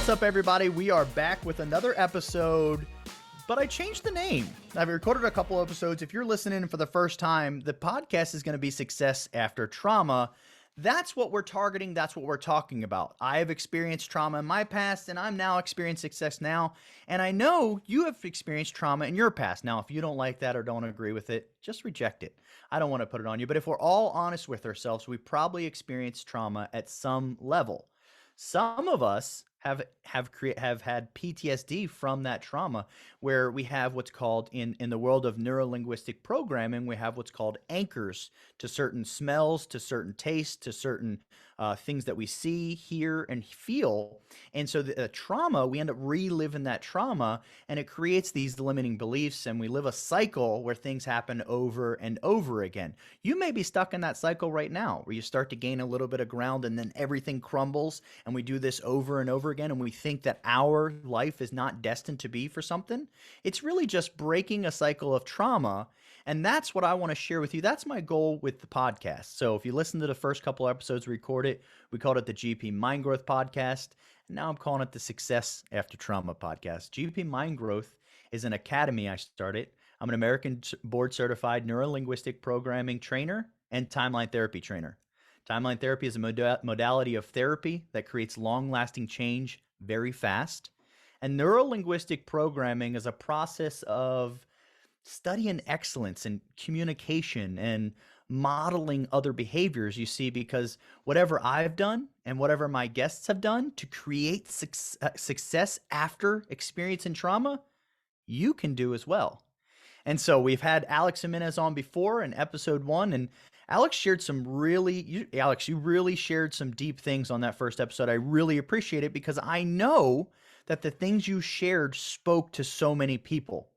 What's up, everybody? We are back with another episode, but I changed the name. I've recorded a couple episodes. If you're listening for the first time, the podcast is going to be Success After Trauma. That's what we're targeting. That's what we're talking about. I have experienced trauma in my past, and I'm now experiencing success now. And I know you have experienced trauma in your past. Now, if you don't like that or don't agree with it, just reject it. I don't want to put it on you. But if we're all honest with ourselves, we probably experienced trauma at some level. Some of us have had PTSD from that trauma, where we have what's called in the world of neurolinguistic programming, we have what's called anchors to certain smells, to certain tastes, to certain things that we see, hear, and feel. And so the trauma, we end up reliving that trauma, and it creates these limiting beliefs, and we live a cycle where things happen over and over again. You may be stuck in that cycle right now, where you start to gain a little bit of ground and then everything crumbles, and we do this over and over again, and we think that our life is not destined to be for something. It's really just breaking a cycle of trauma. And that's what I want to share with you. That's my goal with the podcast. So if you listen to the first couple episodes, we called it the GP Mind Growth Podcast. And now I'm calling it the Success After Trauma Podcast. GP Mind Growth is an academy I started. I'm an American board certified neurolinguistic programming trainer and timeline therapy trainer. Timeline therapy is a modality of therapy that creates long-lasting change very fast. And neurolinguistic programming is a process of studying excellence and communication and modeling other behaviors, you see, because whatever I've done and whatever my guests have done to create success after experiencing trauma, you can do as well. And so we've had Alex Jimenez on before in episode 1, and Alex shared you really shared some deep things on that first episode. I really appreciate it because I know that the things you shared spoke to so many people.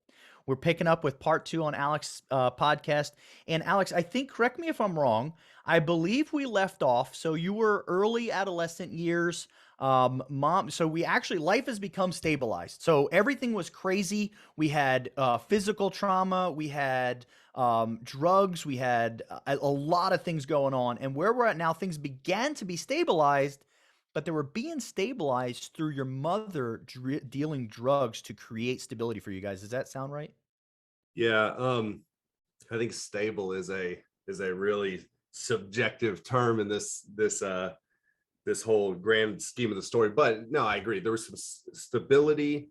We're picking up with part 2 on Alex's podcast. And Alex, I think, correct me if I'm wrong, I believe we left off. So you were early adolescent years, mom. So life has become stabilized. So everything was crazy. We had physical trauma. We had drugs. We had a lot of things going on. And where we're at now, things began to be stabilized, but they were being stabilized through your mother dealing drugs to create stability for you guys. Does that sound right? Yeah, I think stable is a really subjective term in this whole grand scheme of the story. But no, I agree. There was some stability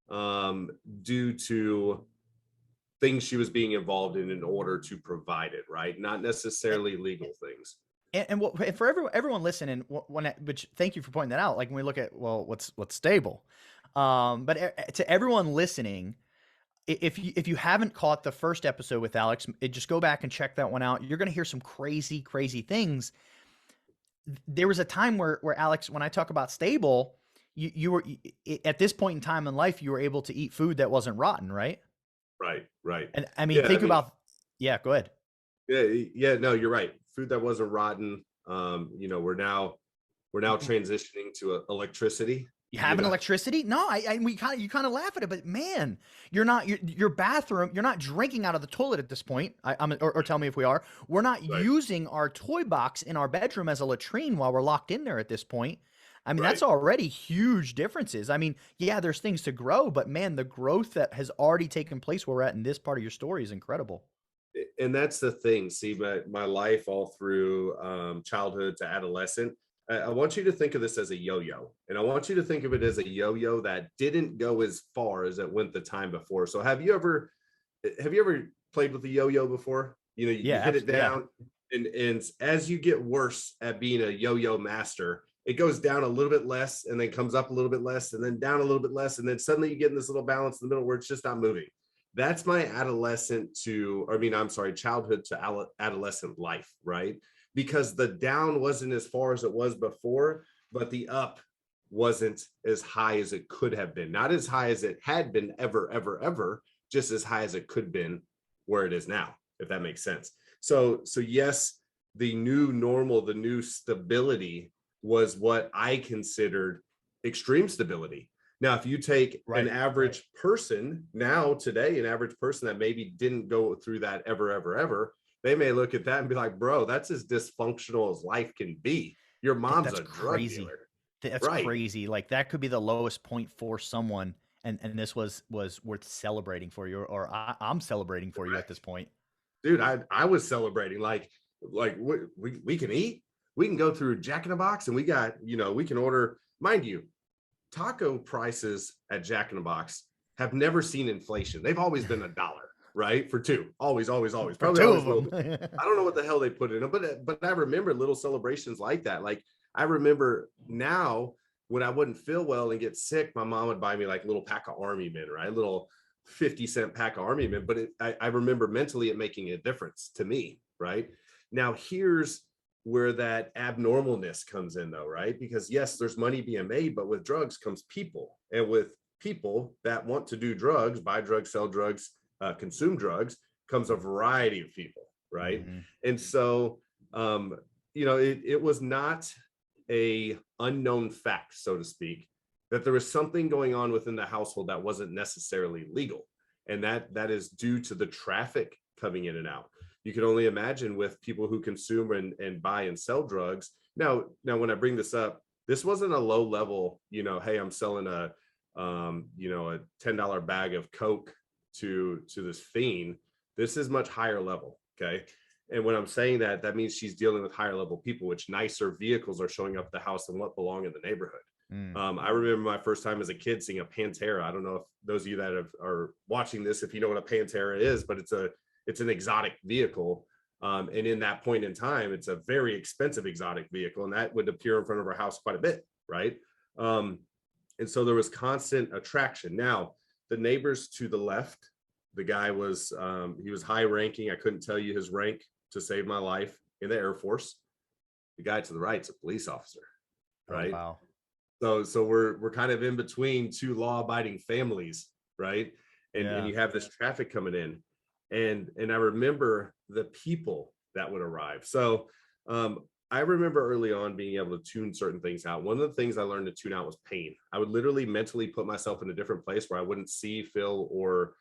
due to things she was being involved in order to provide it, right? Not necessarily legal things. And for everyone listening, which thank you for pointing that out. Like when we look at what's stable, but to everyone listening, if you haven't caught the first episode with Alex, just go back and check that one out. You're going to hear some crazy things. There was a time where Alex, when I talk about stable, you were at this point in time in life, you were able to eat food that wasn't rotten, right? Right. And I mean, go ahead. Yeah. No, you're right. Food that wasn't rotten. We're now transitioning to electricity. You have an electricity? No, you kind of laugh at it, but man, your bathroom, you're not drinking out of the toilet at this point. Or tell me if we are. We're not using our toy box in our bedroom as a latrine while we're locked in there at this point. I mean, that's already huge differences. I mean, yeah, there's things to grow, but man, the growth that has already taken place where we're at in this part of your story is incredible. And that's the thing. See, my life all through childhood to adolescent, I want you to think of this as a yo-yo, and I want you to think of it as a yo-yo that didn't go as far as it went the time before. So have you ever played with the yo-yo before? You hit it down, and as you get worse at being a yo-yo master, it goes down a little bit less and then comes up a little bit less and then down a little bit less, and then suddenly you get in this little balance in the middle where it's just not moving. That's my childhood to adolescent life, right? Because the down wasn't as far as it was before, but the up wasn't as high as it could have been. Not as high as it had been ever, just as high as it could have been where it is now, if that makes sense. So yes, the new normal, the new stability was what I considered extreme stability. Now, if you take an average person today, an average person that maybe didn't go through that ever, they may look at that and be like, bro, that's as dysfunctional as life can be. Your mom's a drug dealer. That's Right. crazy. Like that could be the lowest point for someone, and this was worth celebrating for you, or I'm celebrating for you at this point. Dude, I was celebrating like we can eat, we can go through Jack in the Box, and we got, we can order, mind you, taco prices at Jack in the Box have never seen inflation. They've always been $1, right? For two, always, For probably two always of a little them. bit. I don't know what the hell they put in them, but I remember little celebrations like that. Like I remember now when I wouldn't feel well and get sick, my mom would buy me like a little pack of Army Men, right? Little 50-cent pack of Army Men. But I remember mentally it making a difference to me, right? Now here's where that abnormalness comes in, though, right? Because yes, there's money being made, but with drugs comes people, and with people that want to do drugs, buy drugs, sell drugs, consume drugs, comes a variety of people, right? Mm-hmm. And so, it was not a unknown fact, so to speak, that there was something going on within the household that wasn't necessarily legal, and that is due to the traffic coming in and out. You can only imagine with people who consume and buy and sell drugs. Now, when I bring this up, this wasn't a low level, hey, I'm selling a $10 bag of Coke to this fiend. This is much higher level. Okay. And when I'm saying that, that means she's dealing with higher level people, which nicer vehicles are showing up at the house than what belong in the neighborhood. I remember my first time as a kid seeing a Pantera. I don't know if those of you that are watching this, if you know what a Pantera is, but it's an exotic vehicle. And in that point in time, it's a very expensive exotic vehicle, and that would appear in front of our house quite a bit, right? And so there was constant attraction. Now, the neighbors to the left, the guy was, he was high ranking. I couldn't tell you his rank to save my life in the Air Force. The guy to the right is a police officer, right? Oh, wow. So we're kind of in between two law-abiding families, right? And you have this traffic coming in. And I remember the people that would arrive. So I remember early on being able to tune certain things out. One of the things I learned to tune out was pain. I would literally mentally put myself in a different place where I wouldn't see, feel, or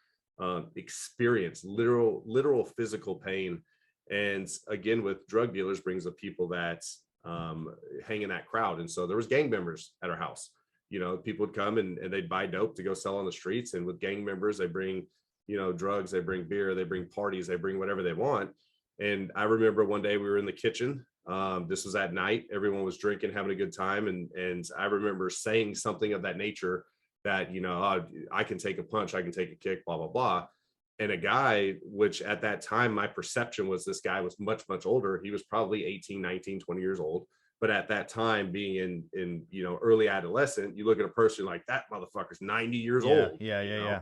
experience literal physical pain. And again, with drug dealers brings up people that hang in that crowd. And so there was gang members at our house. People would come and they'd buy dope to go sell on the streets. And with gang members, they bring drugs, they bring beer, they bring parties, they bring whatever they want. And I remember one day we were in the kitchen. This was at night. Everyone was drinking, having a good time. And I remember saying something of that nature that, I can take a punch, I can take a kick, blah, blah, blah. And a guy, which at that time, my perception was this guy was much, much older. He was probably 18, 19, 20 years old. But at that time, being in early adolescent, you look at a person like that motherfucker's 90 years old. Yeah.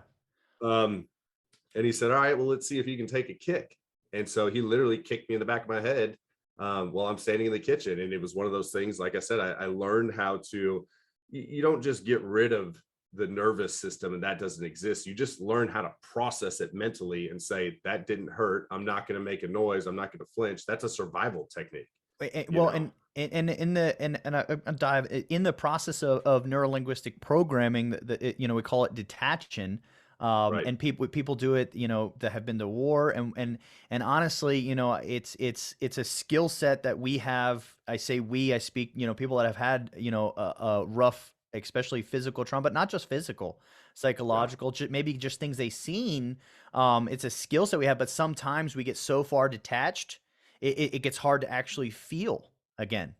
And he said, all right, well, let's see if you can take a kick. And so he literally kicked me in the back of my head while I'm standing in the kitchen. And it was one of those things, like I said, I learned how to, you don't just get rid of the nervous system and that doesn't exist. You just learn how to process it mentally and say, that didn't hurt. I'm not going to make a noise. I'm not going to flinch. That's a survival technique. And I dive in the process of neurolinguistic programming that we call it detaching. Right. And people do it, that have been to war, and honestly, it's a skill set that we have. I speak, people that have had, a rough, especially physical trauma, but not just physical, psychological, maybe just things they've seen. It's a skill set we have, but sometimes we get so far detached, it gets hard to actually feel again.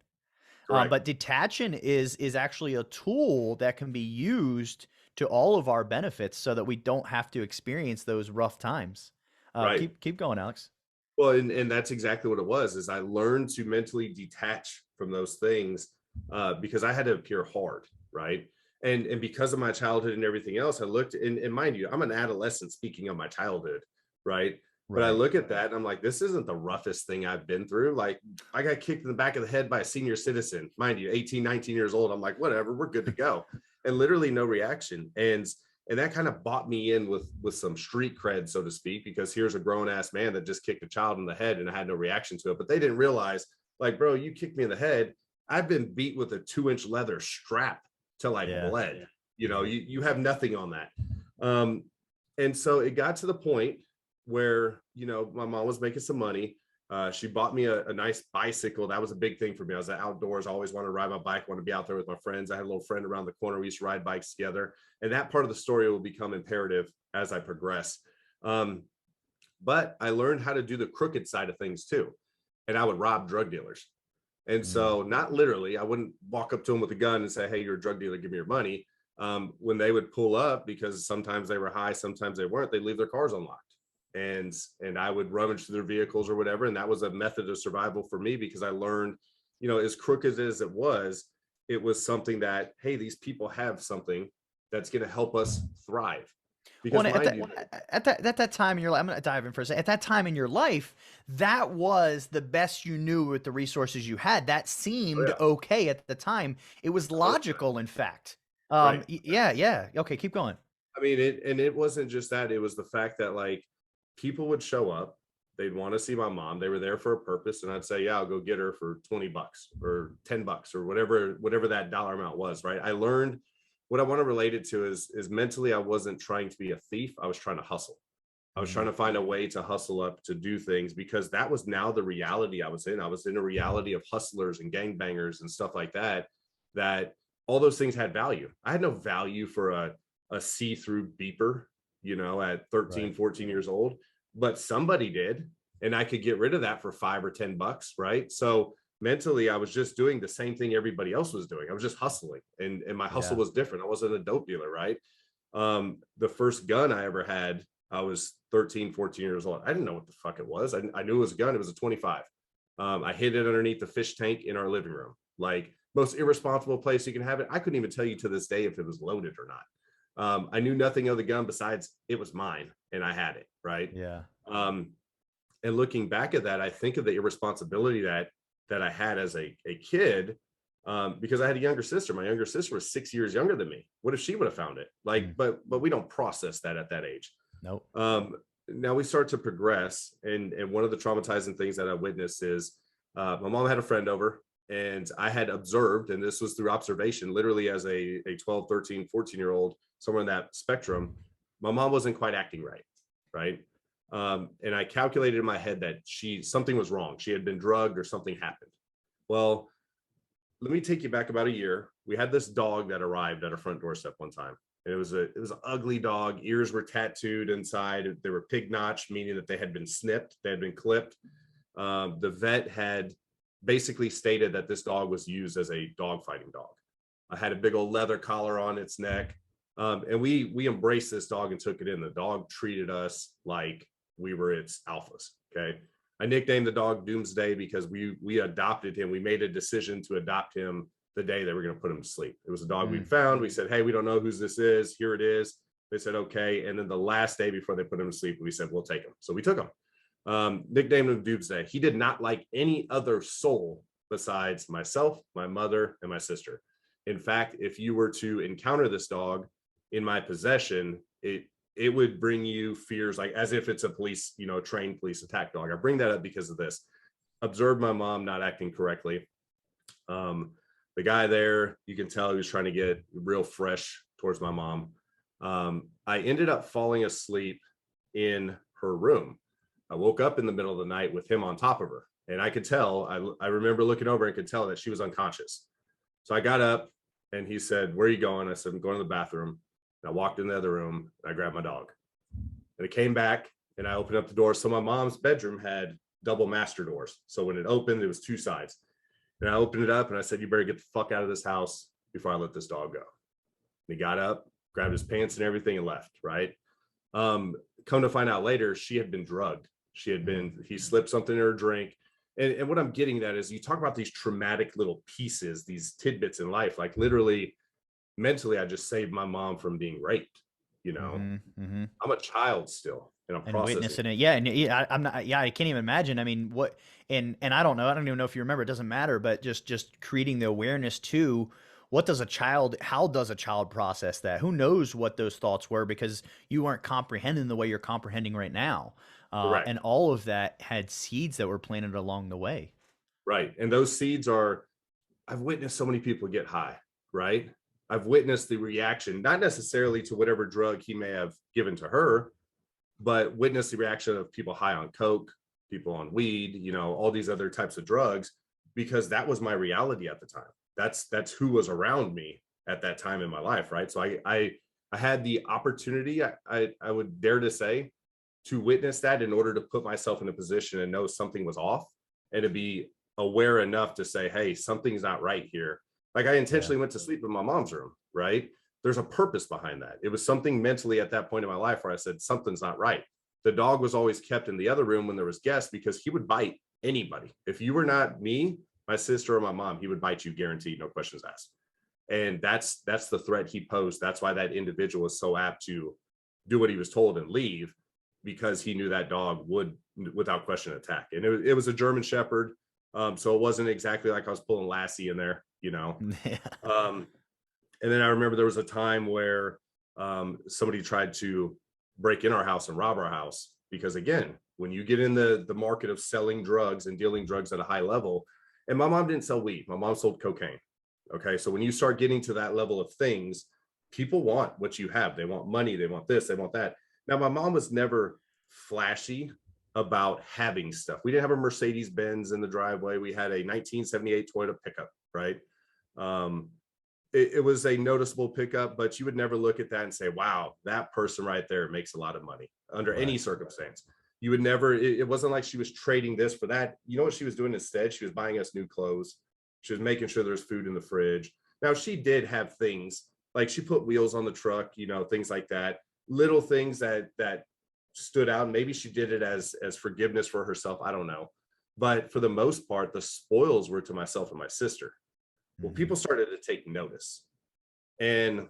But detaching is actually a tool that can be used to all of our benefits so that we don't have to experience those rough times. Keep going, Alex. Well, and that's exactly what it was, is I learned to mentally detach from those things because I had to appear hard, right? And because of my childhood and everything else, I looked, and mind you, I'm an adolescent speaking of my childhood, right? But I look at that and I'm like, this isn't the roughest thing I've been through. Like, I got kicked in the back of the head by a senior citizen, mind you, 18, 19 years old. I'm like, whatever, we're good to go. And literally no reaction. And that kind of bought me in with some street cred, so to speak, because here's a grown ass man that just kicked a child in the head and I had no reaction to it. But they didn't realize, like, bro, you kicked me in the head. I've been beat with a 2-inch leather strap till I bled. You have nothing on that. And so it got to the point where, my mom was making some money. She bought me a nice bicycle. That was a big thing for me. I was outdoors. I always wanted to ride my bike, want to be out there with my friends. I had a little friend around the corner. We used to ride bikes together. And that part of the story will become imperative as I progress. But I learned how to do the crooked side of things too. And I would rob drug dealers. And so not literally, I wouldn't walk up to them with a gun and say, hey, you're a drug dealer, give me your money. When they would pull up, because sometimes they were high, sometimes they weren't, they'd leave their cars unlocked. And I would rummage through their vehicles or whatever. And that was a method of survival for me, because I learned, as crooked as it was something that, hey, these people have something that's going to help us thrive. Because Well, at that time in your life, I'm going to dive in for a second. At that time in your life, that was the best you knew with the resources you had. That seemed okay at the time. It was logical, in fact. Right. Yeah. Okay, keep going. I mean, it wasn't just that. It was the fact that, like, people would show up, they'd want to see my mom. They were there for a purpose. And I'd say, yeah, I'll go get her for $20 or $10 or whatever that dollar amount was. Right. I learned what I want to relate it to is mentally, I wasn't trying to be a thief. I was trying to hustle. I was trying to find a way to hustle up to do things, because that was now the reality I was in. I was in a reality of hustlers and gangbangers and stuff like that, that all those things had value. I had no value for a see-through beeper, at 13, 14 years old, but somebody did. And I could get rid of that for $5 or $10, right? So mentally, I was just doing the same thing everybody else was doing. I was just hustling, and my hustle was different. I wasn't a dope dealer, right? The first gun I ever had, I was 13, 14 years old. I didn't know what the fuck it was. I knew it was a gun. It was a 25. I hid it underneath the fish tank in our living room. Like, most irresponsible place you can have it. I couldn't even tell you to this day if it was loaded or not. I knew nothing of the gun besides it was mine and I had it, right? Yeah. And looking back at that, I think of the irresponsibility that I had as a kid, because I had a younger sister. My younger sister was 6 years younger than me. What if she would have found it? Like, but we don't process that at that age. Nope. Now we start to progress, and one of the traumatizing things that I witnessed is, my mom had a friend over, and I had observed, and this was through observation, literally as a 12, 13, 14-year-old, somewhere in that spectrum, my mom wasn't quite acting right? And I calculated in my head that something was wrong. She had been drugged or something happened. Well, let me take you back about a year. We had this dog that arrived at our front doorstep one time. And it was an ugly dog. Ears were tattooed inside. They were pig notched, meaning that they had been snipped. They had been clipped. The vet had basically stated that this dog was used as a dog fighting dog. I had a big old leather collar on its neck. And we embraced this dog and took it in. The dog treated us like we were its alphas. Okay. I nicknamed the dog Doomsday because we adopted him. We made a decision to adopt him the day they were going to put him to sleep. It was a dog we'd found. We said, hey, we don't know whose this is. Here it is. They said, okay. And then the last day before they put him to sleep, we said, we'll take him. So we took him. Nicknamed him Doomsday. He did not like any other soul besides myself, my mother, and my sister. In fact, if you were to encounter this dog in my possession, it would bring you fears, like as if it's a police, trained police attack dog. I bring that up because of this. Observed my mom not acting correctly. The guy there, you can tell he was trying to get real fresh towards my mom. I ended up falling asleep in her room. I woke up in the middle of the night with him on top of her. And I could tell, I remember looking over and could tell that she was unconscious. So I got up and he said, where are you going? I said, I'm going to the bathroom. And I walked in the other room and I grabbed my dog. And I came back and I opened up the door. So my mom's bedroom had double master doors. So when it opened, it was two sides. And I opened it up and I said, you better get the fuck out of this house before I let this dog go. And he got up, grabbed his pants and everything and left, right? Come to find out later, she had been drugged. He slipped something in her drink. And what I'm getting at is you talk about these traumatic little pieces, these tidbits in life, like literally mentally, I just saved my mom from being raped. I'm a child still. And I'm processing. Witnessing it. Yeah. And I'm not, I can't even imagine. I mean, what, and I don't know, I don't even know if you remember, it doesn't matter, but just creating the awareness to how does a child process that? Who knows what those thoughts were, because you weren't comprehending the way you're comprehending right now. And all of that had seeds that were planted along the way. Right. And those seeds I've witnessed so many people get high, right? I've witnessed the reaction, not necessarily to whatever drug he may have given to her, but witness the reaction of people high on coke, people on weed, you know, all these other types of drugs, because that was my reality at the time. That's who was around me at that time in my life, right? So I had the opportunity, I would dare to say, to witness that in order to put myself in a position and know something was off, and to be aware enough to say, hey, something's not right here. Like, I intentionally went to sleep in my mom's room, right? There's a purpose behind that. It was something mentally at that point in my life where I said, something's not right. The dog was always kept in the other room when there was guests, because he would bite anybody. If you were not me, my sister, or my mom, he would bite you, guaranteed, no questions asked. And that's the threat he posed. That's why that individual was so apt to do what he was told and leave, because he knew that dog would, without question, attack. And it was a German Shepherd. So it wasn't exactly like I was pulling Lassie in there, you know. And then I remember there was a time where somebody tried to break in our house and rob our house, because, again, when you get in the market of selling drugs and dealing drugs at a high level, and my mom didn't sell weed, my mom sold cocaine. Okay, so when you start getting to that level of things, people want what you have. They want money, they want this, they want that. Now, my mom was never flashy about having stuff. We didn't have a Mercedes Benz in the driveway. We had a 1978 Toyota pickup, right? It was a noticeable pickup, but you would never look at that and say, wow, that person right there makes a lot of money under any circumstance. You would never, it wasn't like she was trading this for that. You know what she was doing instead? She was buying us new clothes. She was making sure there's food in the fridge. Now, she did have things like, she put wheels on the truck, you know, things like that, little things that stood out. Maybe she did it as forgiveness for herself, I don't know. But for the most part, the spoils were to myself and my sister. Well, people started to take notice. And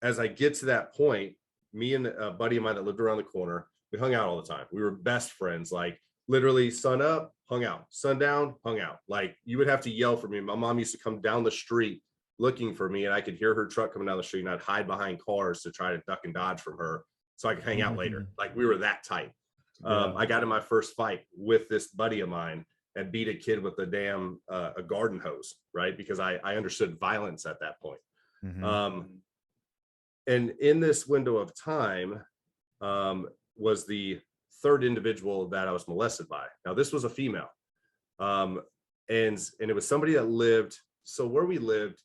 as I get to that point, me and a buddy of mine that lived around the corner, we hung out all the time. We were best friends, like literally sun up, hung out, sundown, hung out. Like, you would have to yell for me. My mom used to come down the street looking for me, and I could hear her truck coming down the street, and I'd hide behind cars to try to duck and dodge from her so I could hang out later. Like, we were that tight. I got in my first fight with this buddy of mine and beat a kid with a damn a garden hose, right? Because I understood violence at that point. And in this window of time was the third individual that I was molested by. Now, this was a female. And it was somebody that lived, so where we lived,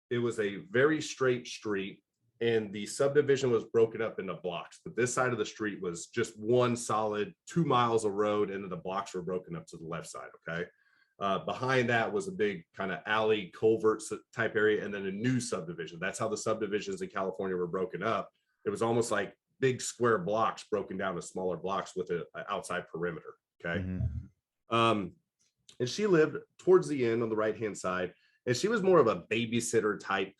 it was a very straight street, and the subdivision was broken up into blocks. But this side of the street was just one solid 2 miles of road, and then the blocks were broken up to the left side, okay? Behind that was a big kind of alley, culvert type area, and then a new subdivision. That's how the subdivisions in California were broken up. It was almost like big square blocks broken down to smaller blocks with an outside perimeter, okay? And she lived towards the end on the right-hand side, and she was more of a babysitter type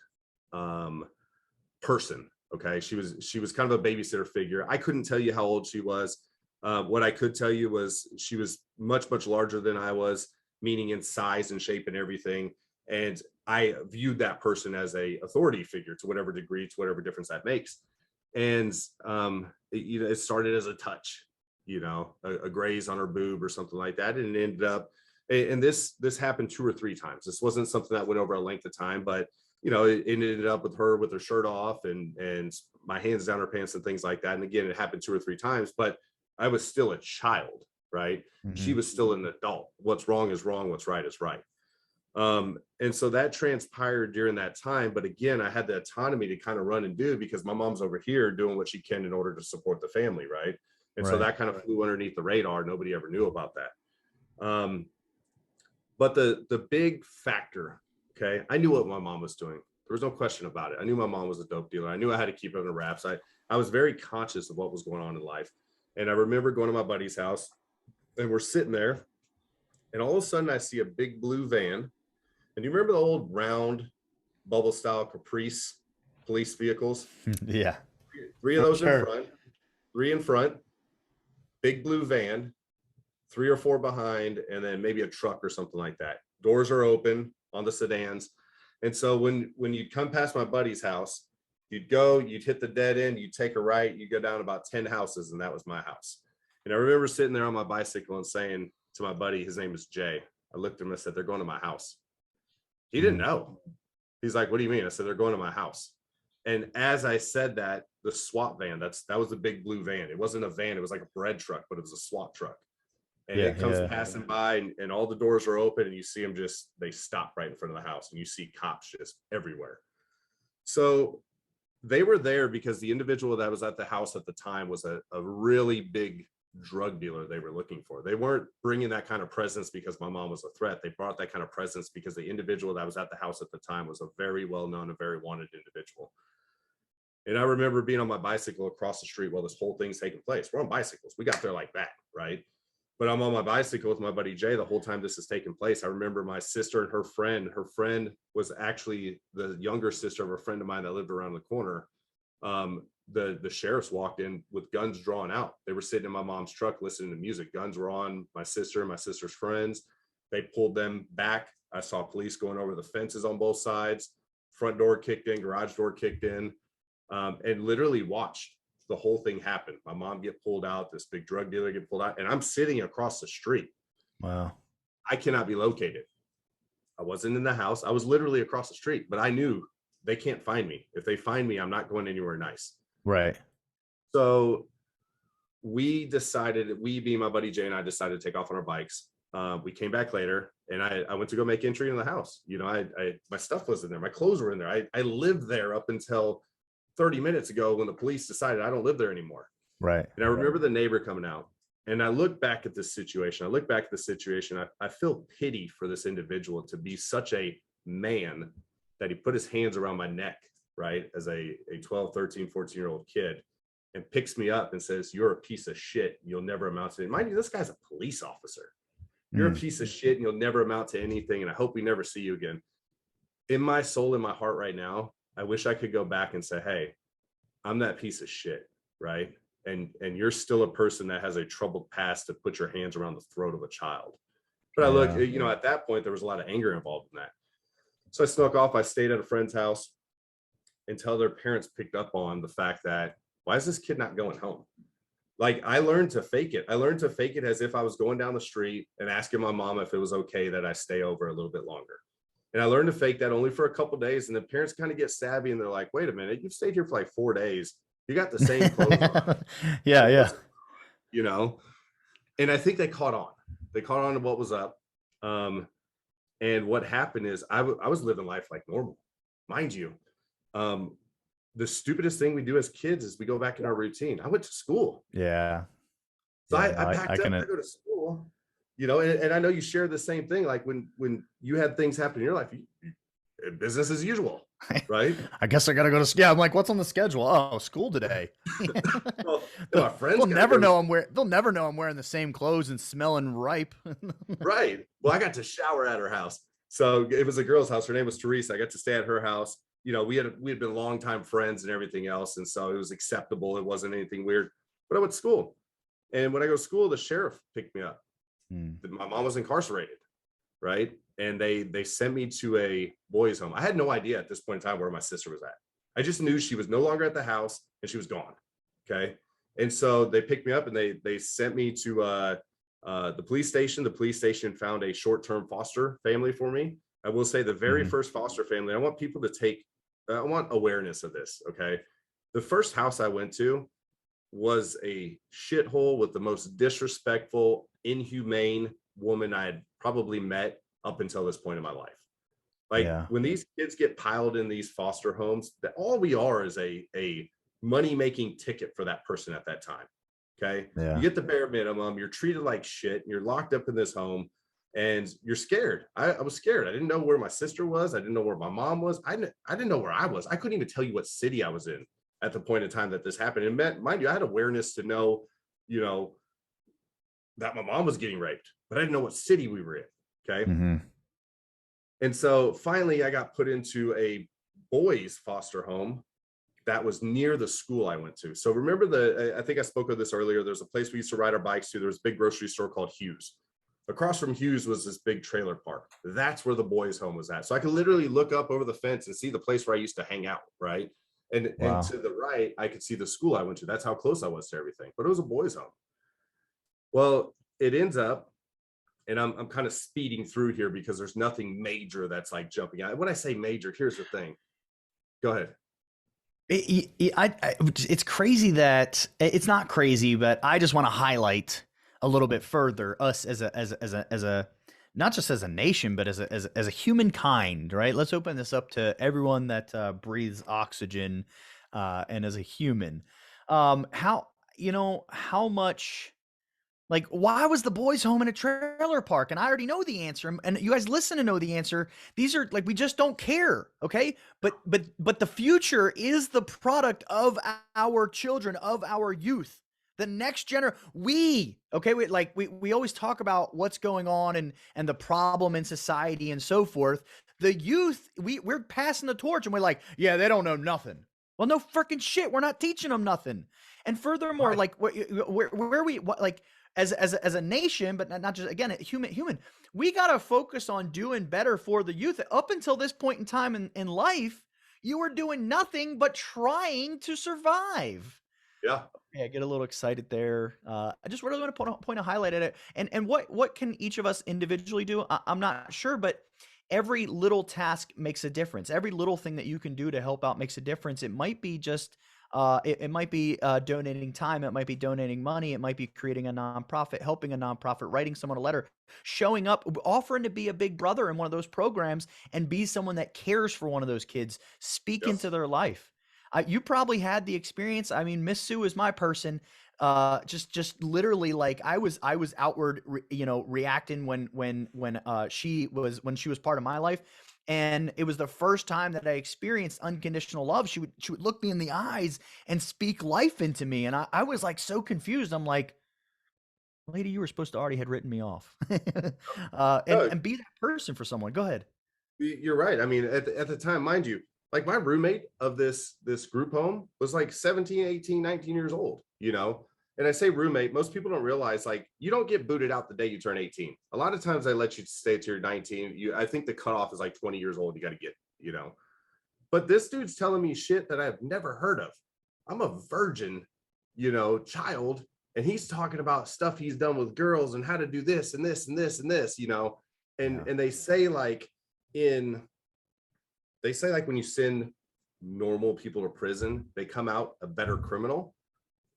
person, okay? She was kind of a babysitter figure. I couldn't tell you how old she was. What I could tell you was she was much, much larger than I was, meaning in size and shape and everything. And I viewed that person as a authority figure to whatever degree, to whatever difference that makes. And it started as a touch, a graze on her boob or something like that, and it ended up. And this happened 2 or 3 times. This wasn't something that went over a length of time, but it ended up with her shirt off and my hands down her pants and things like that. And again, it happened 2 or 3 times, but I was still a child, right? She was still an adult. What's wrong is wrong. What's right is right. And so that transpired during that time. But again, I had the autonomy to kind of run and do, because my mom's over here doing what she can in order to support the family, right? And so that kind of flew underneath the radar. Nobody ever knew about that. But the big factor, okay, I knew what my mom was doing. There was no question about it. I knew my mom was a dope dealer. I knew I had to keep it under wraps. I was very conscious of what was going on in life. And I remember going to my buddy's house, and we're sitting there, and all of a sudden I see a big blue van. And you remember the old round bubble style Caprice police vehicles? Yeah. 3 of those in front, 3 in front, big blue van, 3 or 4 behind, and then maybe a truck or something like that. Doors are open on the sedans. And so when you'd come past my buddy's house, you'd hit the dead end, you'd take a right, you go down about 10 houses, and that was my house. And I remember sitting there on my bicycle and saying to my buddy, his name is Jay, I looked at him and I said, they're going to my house. He didn't know. He's like, what do you mean? I said, they're going to my house. And as I said that, the SWAT van, that was the big blue van. It wasn't a van, it was like a bread truck, but it was a SWAT truck. And Yeah, it comes yeah. passing by, and all the doors are open, and you see them they stop right in front of the house, and you see cops just everywhere. So they were there because the individual that was at the house at the time was a really big drug dealer they were looking for. They weren't bringing that kind of presence because my mom was a threat. They brought that kind of presence because the individual that was at the house at the time was a very well-known and very wanted individual. And I remember being on my bicycle across the street while this whole thing's taking place. We're on bicycles. We got there like that, right? But I'm on my bicycle with my buddy Jay the whole time this is taking place. I remember my sister and her friend was actually the younger sister of a friend of mine that lived around the corner. The sheriffs walked in with guns drawn out. They were sitting in my mom's truck listening to music. Guns were on my sister and my sister's friends. They pulled them back. I saw police going over the fences on both sides. Front door kicked in, garage door kicked in, and literally watched the whole thing happen. My mom get pulled out, this big drug dealer get pulled out, and I'm sitting across the street. Wow. I cannot be located. I wasn't in the house. I was literally across the street, but I knew they can't find me. If they find me, I'm not going anywhere nice. Right. So we being my buddy Jay and I decided to take off on our bikes. We came back later, and I went to go make entry in the house. You know, my stuff was in there. My clothes were in there. I lived there up until 30 minutes ago when the police decided I don't live there anymore. Right. And I remember the neighbor coming out, and I look back at this situation. I feel pity for this individual to be such a man that he put his hands around my neck, right, as a 12, 13, 14-year-old kid, and picks me up and says, "You're a piece of shit. You'll never amount to it." Mind you, this guy's a police officer. You're a piece of shit, and you'll never amount to anything, and I hope we never see you again. In my soul, in my heart right now, I wish I could go back and say, "Hey, I'm that piece of shit, right? And you're still a person that has a troubled past to put your hands around the throat of a child." But I look, you know, at that point, there was a lot of anger involved in that. So I snuck off. I stayed at a friend's house until their parents picked up on the fact that, why is this kid not going home? Like, I learned to fake it. I learned to fake it as if I was going down the street and asking my mom if it was okay that I stay over a little bit longer. And I learned to fake that only for a couple of days. And the parents kind of get savvy, and they're like, "Wait a minute, you've stayed here for like 4 days. You got the same clothes on." Yeah. You know, and I think they caught on. They caught on to what was up. And what happened is I was living life like normal. Mind you, the stupidest thing we do as kids is we go back in our routine. I went to school. Yeah. So Yeah, I packed up, I go to school, you know, and I know you share the same thing. Like when you had things happen in your life, business as usual, right? I guess I gotta go to. Yeah, I'm like, what's on the schedule? Oh, school today. Well, my friends they'll never know I'm wearing the same clothes and smelling ripe. Right. Well, I got to shower at her house. So it was a girl's house. Her name was Teresa. I got to stay at her house. You know, we had been longtime friends and everything else, and so it was acceptable. It wasn't anything weird. But I went to school, and when I go to school, the sheriff picked me up. My mom was incarcerated, right? And they sent me to a boys' home. I had no idea at this point in time where my sister was at. I just knew she was no longer at the house and she was gone. Okay. And so they picked me up and they sent me to the police station. The police station found a short-term foster family for me. I will say the very first foster family, I want people to I want awareness of this. Okay. The first house I went to was a shithole with the most disrespectful, inhumane woman I had probably met up until this point in my life. Like when these kids get piled in these foster homes, that all we are is a money-making ticket for that person at that time. Okay. You get the bare minimum, you're treated like shit, you're locked up in this home, and you're scared. I was scared. I didn't know where my sister was. I didn't know where my mom was. I didn't know where I was. I couldn't even tell you what city I was in at the point in time that this happened. And mind you, I had awareness to know, you know, that my mom was getting raped, but I didn't know what city we were in. Okay. And so finally I got put into a boys foster home that was near the school I went to. So remember I think I spoke of this earlier. There's a place we used to ride our bikes to. There was a big grocery store called Hughes. Across from Hughes was this big trailer park. That's where the boys' home was at. So I could literally look up over the fence and see the place where I used to hang out, right? And to the right, I could see the school I went to. That's how close I was to everything. But it was a boys' home. Well, it ends up, and I'm kind of speeding through here because there's nothing major that's like jumping out. When I say major, here's the thing. Go ahead. It's crazy that it's not crazy, but I just want to highlight a little bit further us as a not just as a nation, but as a humankind, right? Let's open this up to everyone that breathes oxygen and as a human. How how much like, why was the boys' home in a trailer park? And I already know the answer. And you guys listen to know the answer. These are like we just don't care, okay? But the future is the product of our children, of our youth. The next generation, we always talk about what's going on and the problem in society and so forth. The youth, we're passing the torch and we're like, yeah, they don't know nothing. Well, no freaking shit. We're not teaching them nothing. And furthermore, Right. like where we what, like as a nation, but not just again human. We gotta focus on doing better for the youth. Up until this point in time in life, you were doing nothing but trying to survive. Yeah. Yeah, I get a little excited there. I just really want to point a highlight at it. And what can each of us individually do? I'm not sure, but every little task makes a difference. Every little thing that you can do to help out makes a difference. It might be just it might be donating time. It might be donating money. It might be creating a nonprofit, helping a nonprofit, writing someone a letter, showing up, offering to be a big brother in one of those programs and be someone that cares for one of those kids, speak into Yes. their life. You probably had the experience. I mean, Miss Sue is my person. Just literally like I was outward, reacting when she was part of my life, and it was the first time that I experienced unconditional love. She would look me in the eyes and speak life into me, and I was like so confused. I'm like, lady, you were supposed to already had written me off, and No, and be that person for someone. Go ahead. you're right. I mean, at the time, mind you, like my roommate of this group home was like 17, 18, 19 years old, you know. And I say roommate, most people don't realize like you don't get booted out the day you turn 18. A lot of times they let you stay till you're 19. I think the cutoff is like 20 years old, you got to get, you know. But this dude's telling me shit that I've never heard of. I'm a virgin, child, and he's talking about stuff he's done with girls and how to do this and this and this and this, Yeah. and in they say like when you send normal people to prison, they come out a better criminal.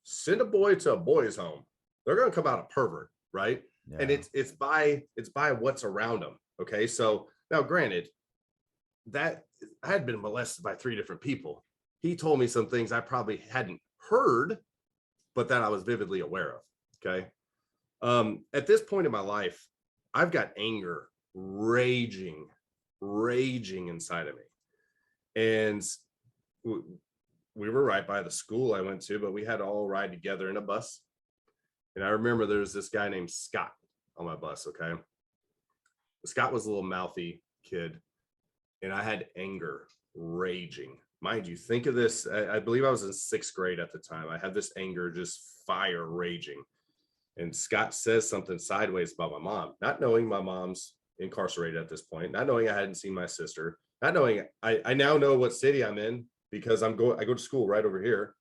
Send a boy to a boys' home, they're going to come out a pervert, right? And Yeah. it's by what's around them. Okay, so now granted, that I had been molested by three different people. He told me some things I probably hadn't heard, but that I was vividly aware of. Okay. At this point in my life, I've got anger raging inside of me. And we were right by the school I went to, but we had to all ride together in a bus. And I remember there was this guy named Scott on my bus. Okay. Scott was a little mouthy kid, and I had anger raging. Mind you, think of this. I believe I was in sixth grade at the time. I had this anger, just fire raging. And Scott says something sideways about my mom, not knowing my mom's incarcerated at this point, not knowing I hadn't seen my sister, not knowing I now know what city I'm in because I go to school right over here.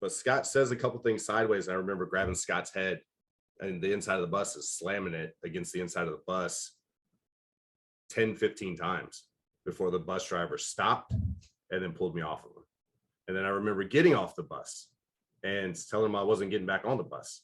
But Scott says a couple things sideways, and I remember grabbing Scott's head and the inside of the bus is slamming it against the inside of the bus 10, 15 times before the bus driver stopped and then pulled me off of him. And then I remember getting off the bus and telling him I wasn't getting back on the bus.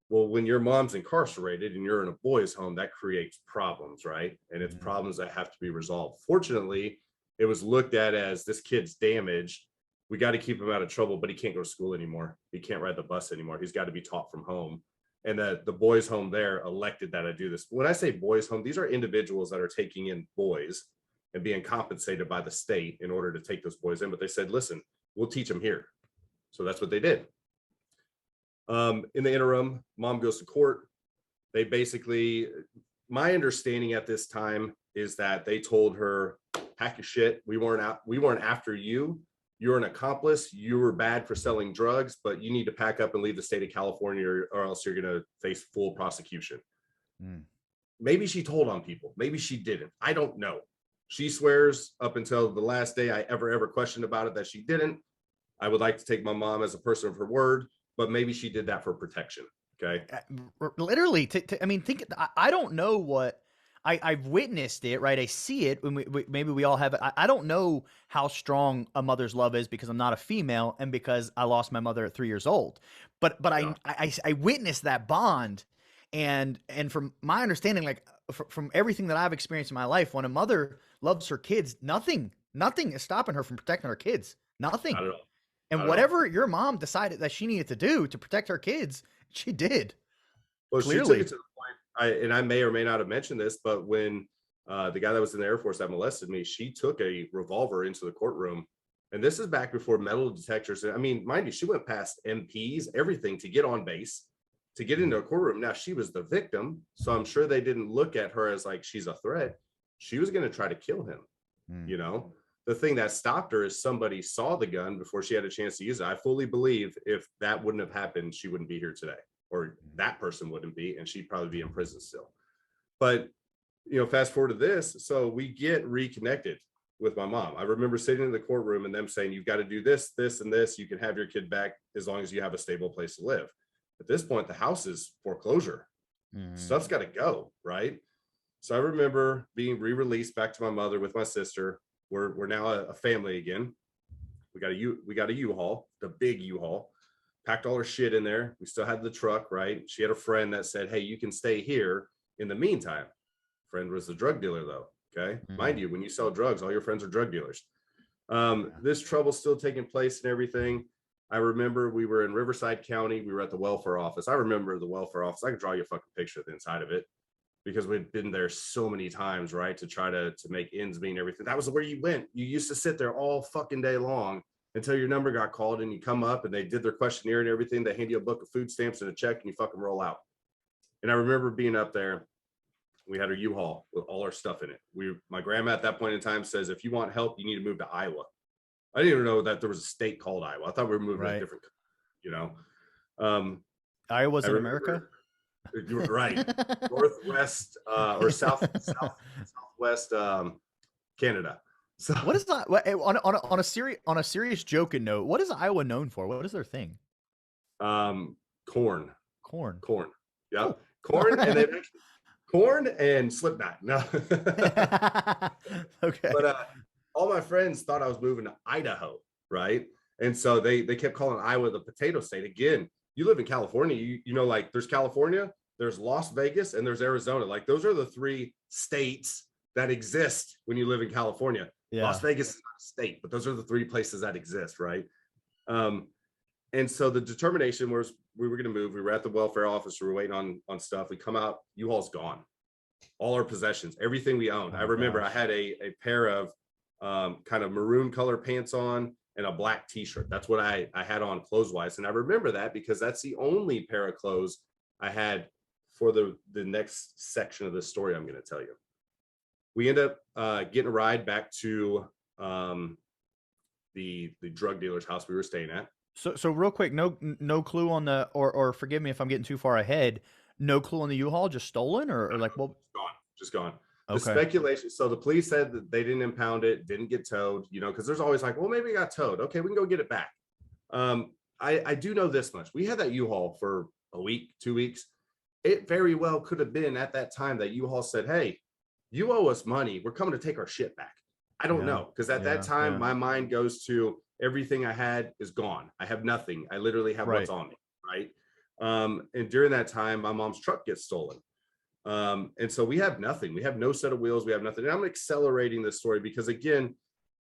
Well, when your mom's incarcerated and you're in a boys' home, that creates problems, right? And it's Mhm. problems that have to be resolved. Fortunately, it was looked at as this kid's damaged. We got to keep him out of trouble, but he can't go to school anymore. He can't ride the bus anymore. He's got to be taught from home. And the boys' home there elected that I do this. When I say boys' home, these are individuals that are taking in boys and being compensated by the state in order to take those boys in. But they said, listen, we'll teach them here. So that's what they did. In the interim, mom goes to court. They basically, my understanding at this time is that they told her, pack your shit. We weren't after you. You're an accomplice. You were bad for selling drugs, but you need to pack up and leave the state of California, or else you're going to face full prosecution. Mm. Maybe she told on people. Maybe she didn't. I don't know. She swears up until the last day I ever questioned about it that she didn't. I would like to take my mom as a person of her word, but maybe she did that for protection. Okay. Literally, I mean, think. I don't know what. I've witnessed it, right? I see it when maybe we all have it. I don't know how strong a mother's love is because I'm not a female and because I lost my mother at 3 years old. But Yeah. I witnessed that bond, and from my understanding, like from everything that I've experienced in my life, when a mother loves her kids, nothing is stopping her from protecting her kids. Nothing. Not at all. And Not at all. whatever your mom decided that she needed to do to protect her kids, she did. Well, she took it Clearly. to the point, and I may or may not have mentioned this, but when the guy that was in the Air Force that molested me, she took a revolver into the courtroom. And this is back before metal detectors. I mean, mind you, she went past MPs, everything to get on base, to get into a courtroom. Now, she was the victim. So I'm sure they didn't look at her as like she's a threat. She was going to try to kill him. You know, the thing that stopped her is somebody saw the gun before she had a chance to use it. I fully believe if that wouldn't have happened, she wouldn't be here today, or that person wouldn't be, and she'd probably be in prison still. But, you know, fast forward to this. So we get reconnected with my mom. I remember sitting in the courtroom and them saying, you've got to do this, this, and this. You can have your kid back as long as you have a stable place to live. At this point, the house is foreclosure. Stuff's got to go, right? So I remember being re-released back to my mother with my sister. We're now a family again. We got a U-Haul, the big U-Haul, packed all her shit in there. We still had the truck, right? She had a friend that said, hey, you can stay here in the meantime. Friend was the drug dealer though. Okay. Mind you, when you sell drugs, all your friends are drug dealers. This trouble's still taking place and everything. I remember we were in Riverside County. We were at the welfare office. I remember the welfare office. I could draw you a fucking picture of the inside of it, because we'd been there so many times, right? To try to make ends meet and everything. That was where you went. You used to sit there all fucking day long until your number got called, and you come up and they did their questionnaire and everything. They hand you a book of food stamps and a check and you fucking roll out. And I remember being up there. We had our U-Haul with all our stuff in it. My grandma at that point in time says, if you want help, you need to move to Iowa. I didn't even know that there was a state called Iowa. I thought we were moving to a different, you know. Iowa's in America? You were right. Northwest or southwest Canada. So What is that? On a serious joking note, what is Iowa known for? What is their thing? Corn. Corn. Yeah. Oh. Corn and then corn and Slipknot. No. Okay. But all my friends thought I was moving to Idaho, right? And so they kept calling Iowa the potato state. Again, you live in California, you know, like there's California, there's Las Vegas, and there's Arizona. Like those are the three states that exist when you live in California. Yeah. Las Vegas is not a state, but those are the three places that exist, right? And so the determination was we were going to move. We were at the welfare office. We were waiting on stuff. We come out, U-Haul's gone. All our possessions, everything we owned. I remember I had a pair of kind of maroon color pants on and a black t-shirt. That's what I had on clothes-wise. And I remember that because that's the only pair of clothes I had for the next section of the story I'm going to tell you. We end up getting a ride back to the drug dealer's house we were staying at. So real quick, no clue on the, or forgive me if I'm getting too far ahead. No clue on the U-Haul, just stolen or like what? Just gone. The speculation. So the police said that they didn't impound it, didn't get towed, you know, because there's always like, well, maybe it got towed. Okay, we can go get it back. I do know this much. We had that U-Haul for a week, 2 weeks. It very well could have been at that time that U-Haul said, hey, you owe us money. We're coming to take our shit back. I don't know. Because at that time, my mind goes to everything I had is gone. I have nothing. I literally have what's on me. Right. And during that time, my mom's truck gets stolen. And so we have nothing. We have no set of wheels. We have nothing. And I'm accelerating this story because, again,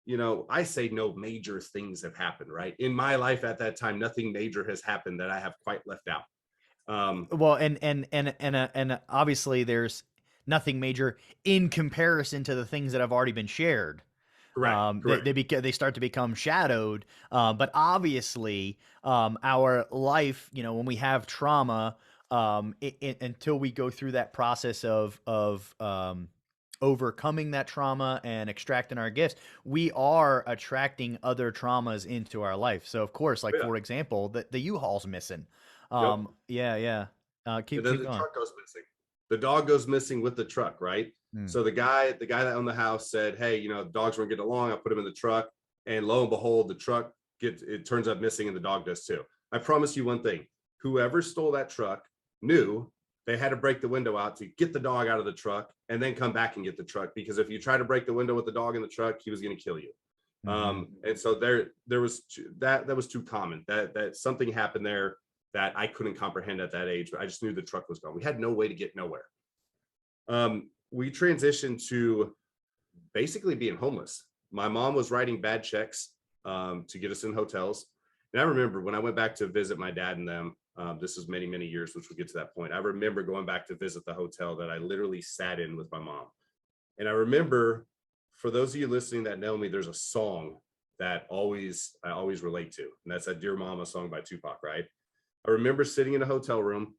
you know, I say no major things have happened, right? In my life at that time, nothing major has happened that I have quite left out. Well, and obviously there's nothing major in comparison to the things that have already been shared. Correct. They start to become shadowed. But obviously, our life, you know, when we have trauma, until we go through that process of overcoming that trauma and extracting our gifts, we are attracting other traumas into our life. So of course, like for example, the U-Haul's missing. Yeah. Keep the going. Truck goes missing. The dog goes missing with the truck, right? So the guy that owned the house said, hey, you know, the dogs weren't getting along. I put him in the truck, and lo and behold, the truck turns up missing, and the dog does too. I promise you one thing: whoever stole that truck knew they had to break the window out to get the dog out of the truck and then come back and get the truck, because if you try to break the window with the dog in the truck, he was going to kill you. And so there was that was too common, that something happened there that I couldn't comprehend at that age, but I just knew the truck was gone. We had no way to get nowhere. We transitioned to basically being homeless. My mom was writing bad checks to get us in hotels. And I remember when I went back to visit my dad and them, this was many, many years, which we'll get to that point. I remember going back to visit the hotel that I literally sat in with my mom. And I remember, for those of you listening that know me, there's a song that I always relate to. And that's that Dear Mama song by Tupac, right? I remember sitting in a hotel room.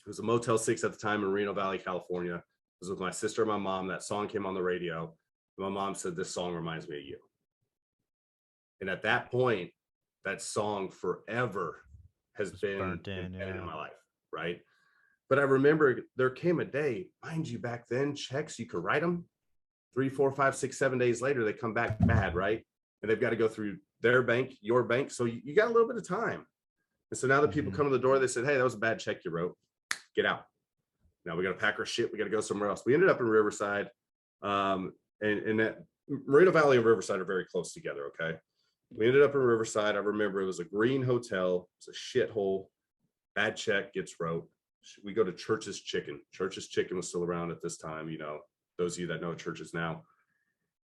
It was a Motel 6 at the time in Reno Valley, California. It was with my sister and my mom. That song came on the radio. My mom said, "This song reminds me of you." And at that point, that song forever has been embedded in my life, right? But I remember there came a day, mind you, back then, checks, you could write them 3, 4, 5, 6, 7 days later, they come back bad, right? And they've got to go through their bank, your bank. So you got a little bit of time. And so now the people come to the door, they said, "Hey, that was a bad check you wrote. Get out. Now we got to pack our shit. We got to go somewhere else." We ended up in Riverside. And that Moreno Valley and Riverside are very close together. Okay. We ended up in Riverside. I remember it was a green hotel. It's a shithole. Bad check gets wrote. We go to Church's Chicken. Church's Chicken was still around at this time. You know, those of you that know Church's now.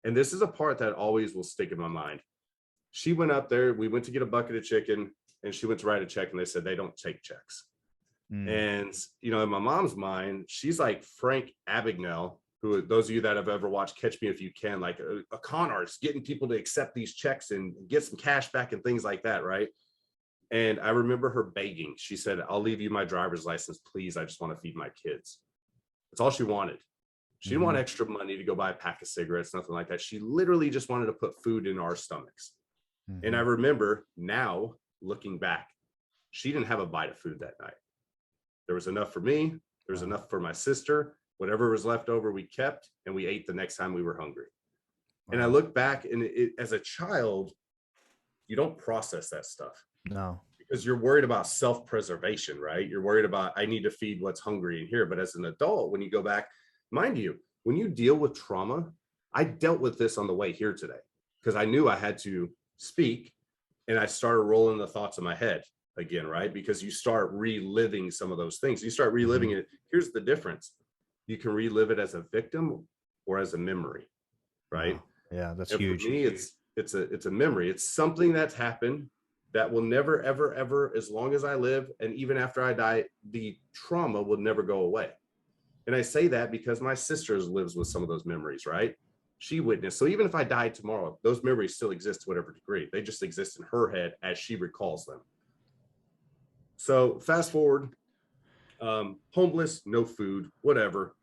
And this is a part that always will stick in my mind. She went up there. We went to get a bucket of chicken, and she went to write a check, and they said they don't take checks. And, you know, in my mom's mind, she's like Frank Abagnale, who, those of you that have ever watched Catch Me If You Can, like a con artist, getting people to accept these checks and get some cash back and things like that, right? And I remember her begging. She said, "I'll leave you my driver's license, please. I just want to feed my kids." That's all she wanted. She didn't want extra money to go buy a pack of cigarettes, nothing like that. She literally just wanted to put food in our stomachs. And I remember now, looking back, she didn't have a bite of food that night. There was enough for me. There was enough for my sister. Whatever was left over, we kept, and we ate the next time we were hungry. And I look back, and as a child, you don't process that stuff. No. Because you're worried about self-preservation, right? You're worried about, I need to feed what's hungry in here. But as an adult, when you go back, mind you, when you deal with trauma, I dealt with this on the way here today, because I knew I had to speak, and I started rolling the thoughts in my head again, right? Because you start reliving some of those things. You start reliving it. Here's the difference. You can relive it as a victim or as a memory, right? Yeah, that's and huge. For me, it's a memory. It's something that's happened that will never, ever, ever, as long as I live, and even after I die, the trauma will never go away. And I say that because my sister lives with some of those memories, right? She witnessed. So even if I died tomorrow, those memories still exist to whatever degree. They just exist in her head as she recalls them. So fast forward, homeless, no food, whatever.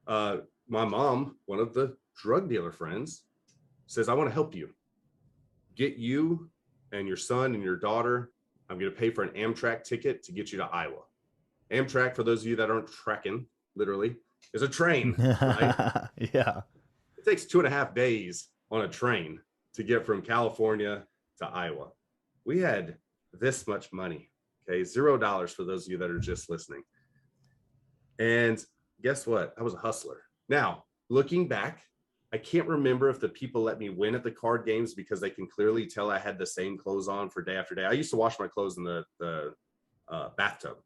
My mom, one of the drug dealer friends, says, "I want to help you. Get you and your son and your daughter. I'm going to pay for an Amtrak ticket to get you to Iowa." Amtrak, for those of you that aren't trekking, literally, is a train, right? Yeah. It takes 2.5 days on a train to get from California to Iowa. We had this much money, okay? $0 for those of you that are just listening. And guess what? I was a hustler. Now, looking back, I can't remember if the people let me win at the card games because they can clearly tell I had the same clothes on for day after day. I used to wash my clothes in the bathtub.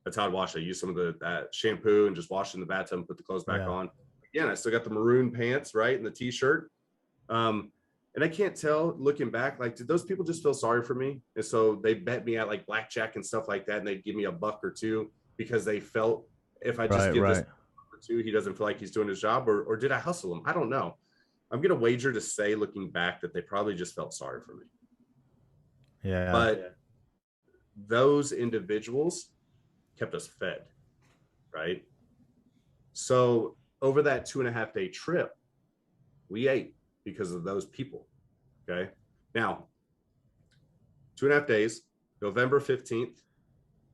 That's how I'd wash it. I used some of the shampoo and just wash in the bathtub and put the clothes back on. Again, I still got the maroon pants, right? And the t-shirt. And I can't tell, looking back, like, did those people just feel sorry for me? And so they bet me at like blackjack and stuff like that, and they'd give me $1 or $2 because they felt if I just give this $1 or $2, he doesn't feel like he's doing his job, or did I hustle him? I don't know. I'm going to wager to say, looking back, that they probably just felt sorry for me. Yeah. But those individuals kept us fed, right? So over that 2.5 day trip, we ate because of those people. Okay. Now, 2.5 days, November 15th,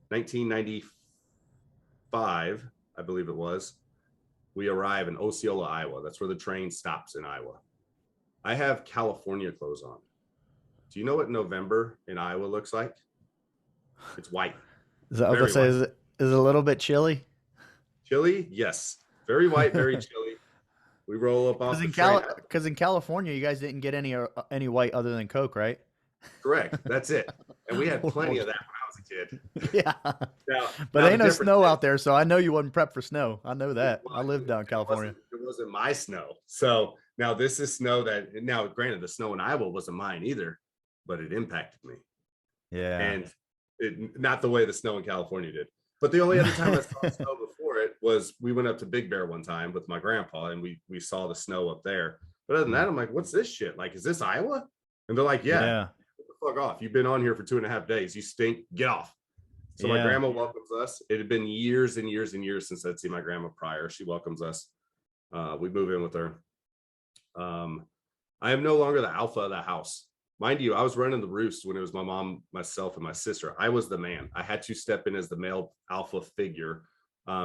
1995, I believe it was, we arrive in Osceola, Iowa. That's where the train stops in Iowa. I have California clothes on. Do you know what November in Iowa looks like? It's white. Is it a little bit chilly? Chili, yes, very white, very chilly. We roll up off the train. Because in California, you guys didn't get any white other than Coke, right? Correct, that's it. And we had plenty Well, of that when I was a kid. yeah, Now, but the ain't no difference snow is, out there, so I know you wasn't prepped for snow. I know that. well, I lived down in California. it wasn't my snow. So now this is snow that, now granted, the snow in Iowa wasn't mine either, but it impacted me. Yeah. And not the way the snow in California did. But the only other time I saw snow before it was we went up to Big Bear one time with my grandpa, and we saw the snow up there. But other than that, I'm like, what's this shit? Like, is this Iowa? And they're like, yeah, Yeah. get the fuck off. You've been on here for 2.5 days. You stink. Get off. So my Yeah. grandma welcomes us. It had been years and years and years since I'd seen my grandma prior. She welcomes us. We move in with her. I am no longer the alpha of the house. Mind you, I was running the roost when it was my mom, myself, and my sister. I was the man. I had to step in as the male alpha figure.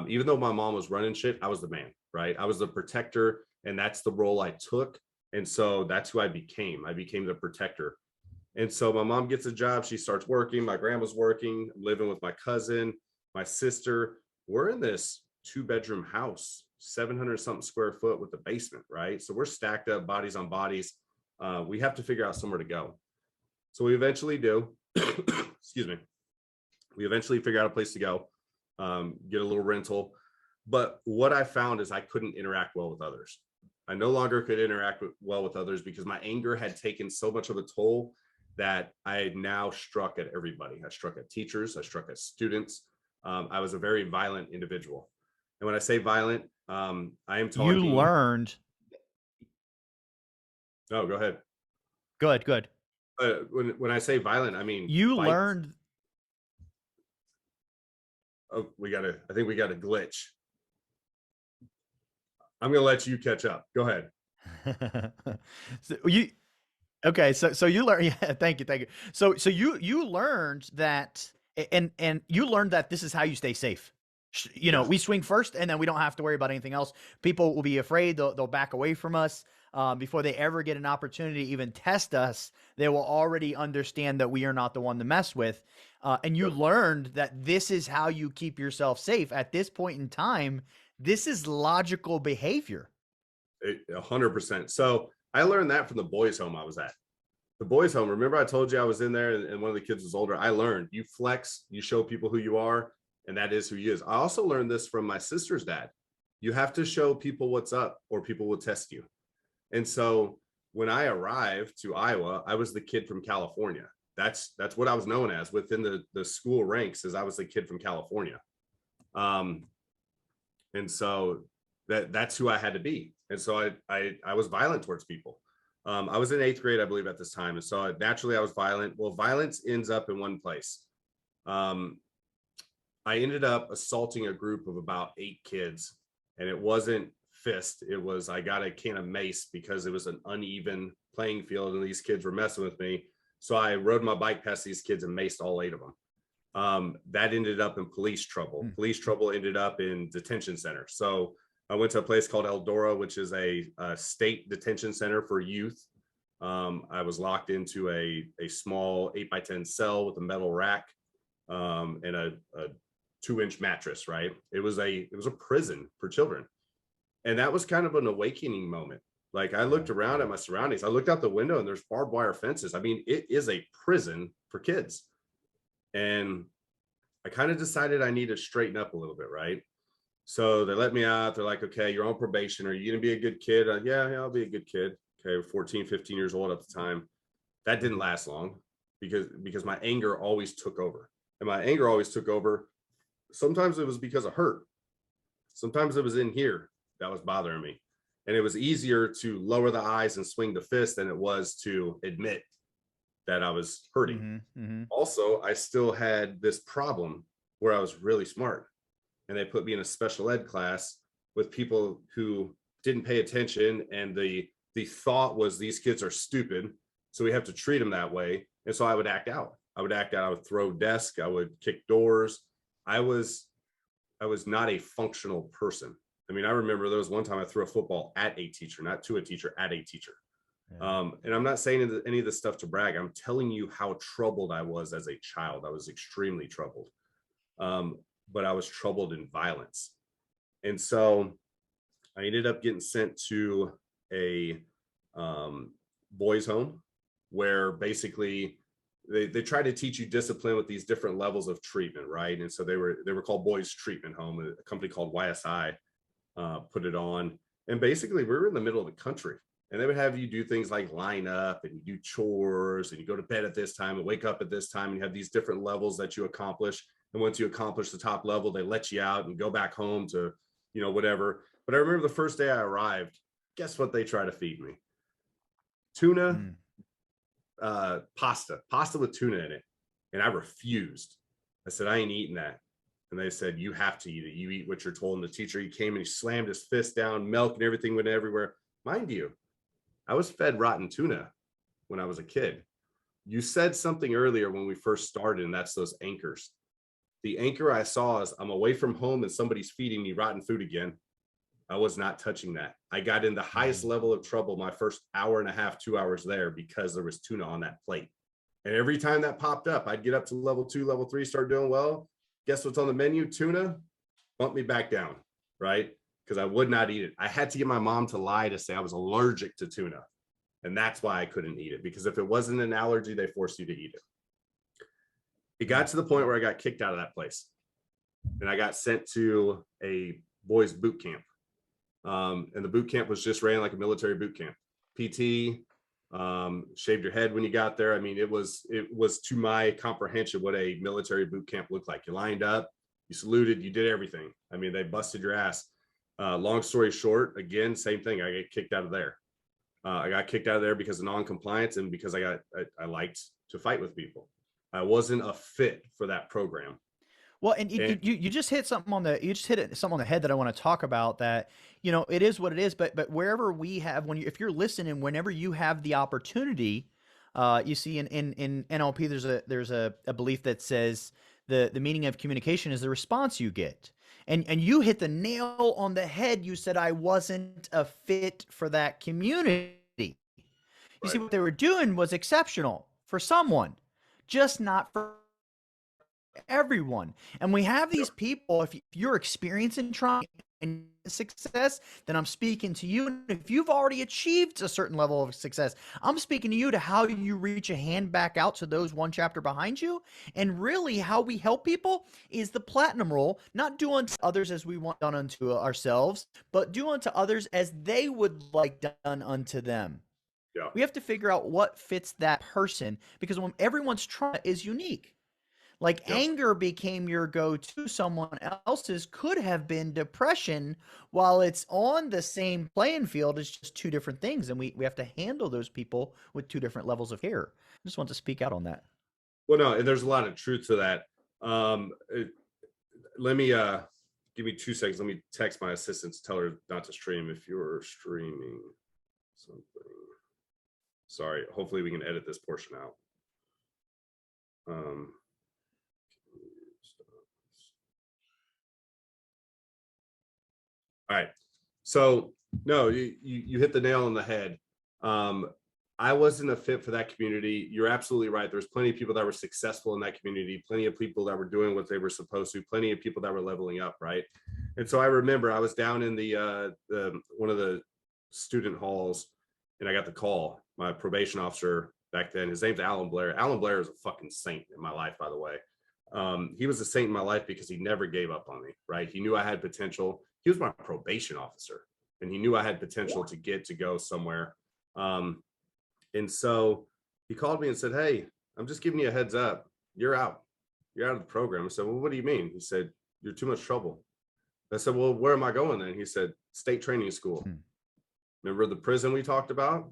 Even though my mom was running shit, I was the man, right? I was the protector, and that's the role I took. And so that's who I became. I became the protector. And so my mom gets a job. She starts working. My grandma's working. I'm living with my cousin, my sister. We're in this 2-bedroom house, 700 something square foot with the basement, right? So we're stacked up, bodies on bodies. We have to figure out somewhere to go. So we eventually do. Excuse me. We eventually figure out a place to go, get a little rental. But what I found is I couldn't interact well with others. I no longer could interact well with others because my anger had taken so much of a toll that I now struck at everybody. I struck at teachers. I struck at students. I was a very violent individual. And when I say violent, I am You talking. learned. Oh, go ahead. Good. When I say violent, I mean You fight. learned. Oh, I think we got a glitch. I'm gonna let you catch up. Go ahead. So okay, so you learn. Yeah, thank you. So you learned that, and you learned that this is how you stay safe. Yes. We swing first, and then we don't have to worry about anything else. People will be afraid; they'll back away from us before they ever get an opportunity to even test us. They will already understand that we are not the one to mess with. And you Yep. learned that this is how you keep yourself safe at this point in time. This is logical behavior. 100%. So I learned that from the boys' home I was at. The boys' home. Remember, I told you I was in there, and one of the kids was older. I learned you flex, you show people who you are, and that is who he is. I also learned this from my sister's dad. You have to show people what's up, or people will test you. And so when I arrived to Iowa, I was the kid from California. That's what I was known as within the school ranks, as I was the kid from California. And so that's who I had to be. And so I was violent towards people. I was in 8th grade, I believe, at this time. And so naturally I was violent. Well, violence ends up in one place. I ended up assaulting a group of about 8 kids, and it wasn't fist. It was, I got a can of mace because it was an uneven playing field and these kids were messing with me. So I rode my bike past these kids and maced all 8 of them. That ended up in police trouble. Police trouble ended up in detention center. So I went to a place called Eldora, which is a state detention center for youth. I was locked into a small 8x10 cell with a metal rack and a 2-inch mattress. Right, it was a prison for children, and that was kind of an awakening moment. Like, I looked around at my surroundings. I looked out the window, and there's barbed wire fences. I mean, it is a prison for kids, and I kind of decided I need to straighten up a little bit. Right. So they let me out. They're like, okay, you're on probation. Are you going to be a good kid? Yeah, I'll be a good kid. Okay, 14, 15 years old at the time. That didn't last long because my anger always took over. And my anger always took over. Sometimes it was because of hurt. Sometimes it was in here that was bothering me. And it was easier to lower the eyes and swing the fist than it was to admit that I was hurting. Also, I still had this problem where I was really smart. And they put me in a special ed class with people who didn't pay attention, and the thought was, these kids are stupid, so we have to treat them that way. And so I would act out. I would throw desks. I would kick doors. I was not a functional person. I mean, I remember there was one time I threw a football at a teacher, not to a teacher, at a teacher. Yeah. And I'm not saying any of this stuff to brag. I'm telling you how troubled I was as a child. I was extremely troubled. But I was troubled in violence. And so I ended up getting sent to a boys home where basically they try to teach you discipline with these different levels of treatment, right? And so they were called boys treatment home. A company called YSI put it on, and basically we were in the middle of the country, and they would have you do things like line up and you do chores and you go to bed at this time and wake up at this time, and you have these different levels that you accomplish. And once you accomplish the top level, they let you out and go back home to, whatever. But I remember the first day I arrived, guess what they try to feed me? Tuna, pasta with tuna in it. And I refused. I said, I ain't eating that. And they said, you have to eat it. You eat what you're told. And the teacher, he came and he slammed his fist down, milk and everything went everywhere. Mind you, I was fed rotten tuna when I was a kid. You said something earlier when we first started, and that's those anchors. The anchor I saw is I'm away from home and somebody's feeding me rotten food again. I was not touching that. I got in the highest level of trouble my first hour and a half, 2 hours there, because there was tuna on that plate. And every time that popped up, I'd get up to level 2, level 3, start doing well. Guess what's on the menu? Tuna. Bump me back down, right? Because I would not eat it. I had to get my mom to lie to say I was allergic to tuna. And that's why I couldn't eat it, because if it wasn't an allergy, they forced you to eat it. It got to the point where I got kicked out of that place, and I got sent to a boys boot camp. And the boot camp was just ran like a military boot camp. PT, shaved your head when you got there. I mean, it was to my comprehension what a military boot camp looked like. You lined up, you saluted, you did everything. I mean, they busted your ass. Long story short, again, same thing. I get kicked out of there. I got kicked out of there because of non-compliance and because I liked to fight with people. I wasn't a fit for that program. Well, and you just hit something on something on the head that I want to talk about. That it is what it is. But wherever we have, if you're listening, whenever you have the opportunity, you see in NLP there's a belief that says the meaning of communication is the response you get. And you hit the nail on the head. You said I wasn't a fit for that community. You see, what they were doing was exceptional for someone, just not for everyone. And we have these people, if you're experiencing trauma and success, then I'm speaking to you. And if you've already achieved a certain level of success, I'm speaking to you to how you reach a hand back out to those one chapter behind you. And really how we help people is the platinum rule, not do unto others as we want done unto ourselves, but do unto others as they would like done unto them. Yeah. We have to figure out what fits that person, because when everyone's trauma is unique. Like anger became your go-to, someone else's could have been depression. While it's on the same playing field, it's just two different things. And we have to handle those people with two different levels of care. I just want to speak out on that. Well, no, and there's a lot of truth to that. Let me give me 2 seconds. Let me text my assistant to tell her not to stream if you're streaming something. Sorry, hopefully we can edit this portion out. All right. So no, you hit the nail on the head. I wasn't a fit for that community. You're absolutely right. There's plenty of people that were successful in that community, plenty of people that were doing what they were supposed to, plenty of people that were leveling up, right? And so I remember I was down in the one of the student halls, and I got the call. My probation officer back then, his name's Alan Blair. Alan Blair is a fucking saint in my life, by the way. He was a saint in my life because he never gave up on me, right? He knew I had potential. He was my probation officer, and he knew I had potential to go somewhere. And so he called me and said, hey, I'm just giving you a heads up. You're out. You're out of the program. I said, well, what do you mean? He said, you're too much trouble. I said, well, where am I going then? He said, state training school. Remember the prison we talked about?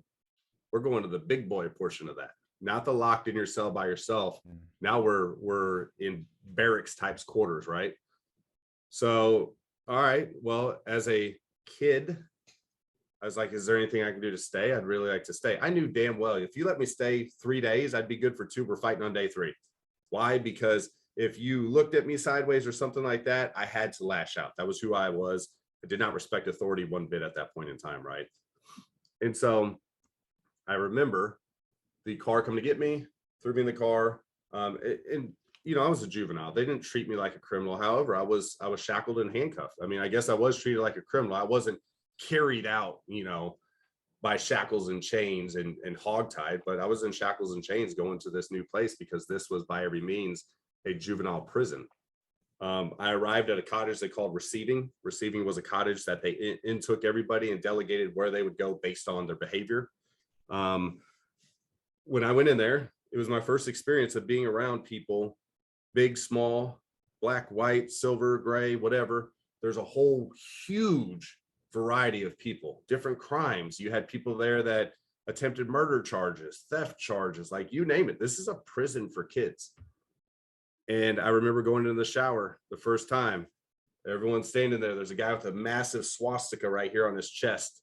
We're going to the big boy portion of that, not the locked in your cell by yourself. Now we're in barracks types quarters, right? So, all right, well, as a kid, I was like, is there anything I can do to stay? I'd really like to stay. I knew damn well, if you let me stay 3 days, I'd be good for 2. We're fighting on day 3. Why? Because if you looked at me sideways or something like that, I had to lash out. That was who I was. I did not respect authority one bit at that point in time, right? And so I remember the car coming to get me, threw me in the car. And I was a juvenile. They didn't treat me like a criminal. However, I was shackled and handcuffed. I mean, I guess I was treated like a criminal. I wasn't carried out, by shackles and chains and hogtied, but I was in shackles and chains going to this new place because this was by every means a juvenile prison. I arrived at a cottage they called Receiving. Receiving was a cottage that they took everybody and delegated where they would go based on their behavior. Um, when I went in there, it was my first experience of being around people, big, small, black, white, silver, gray, whatever. There's a whole huge variety of people, different crimes. You had people there that attempted murder charges, theft charges, like you name it. This is a prison for kids. And I remember going into the shower the first time. Everyone's standing there. There's a guy with a massive swastika right here on his chest.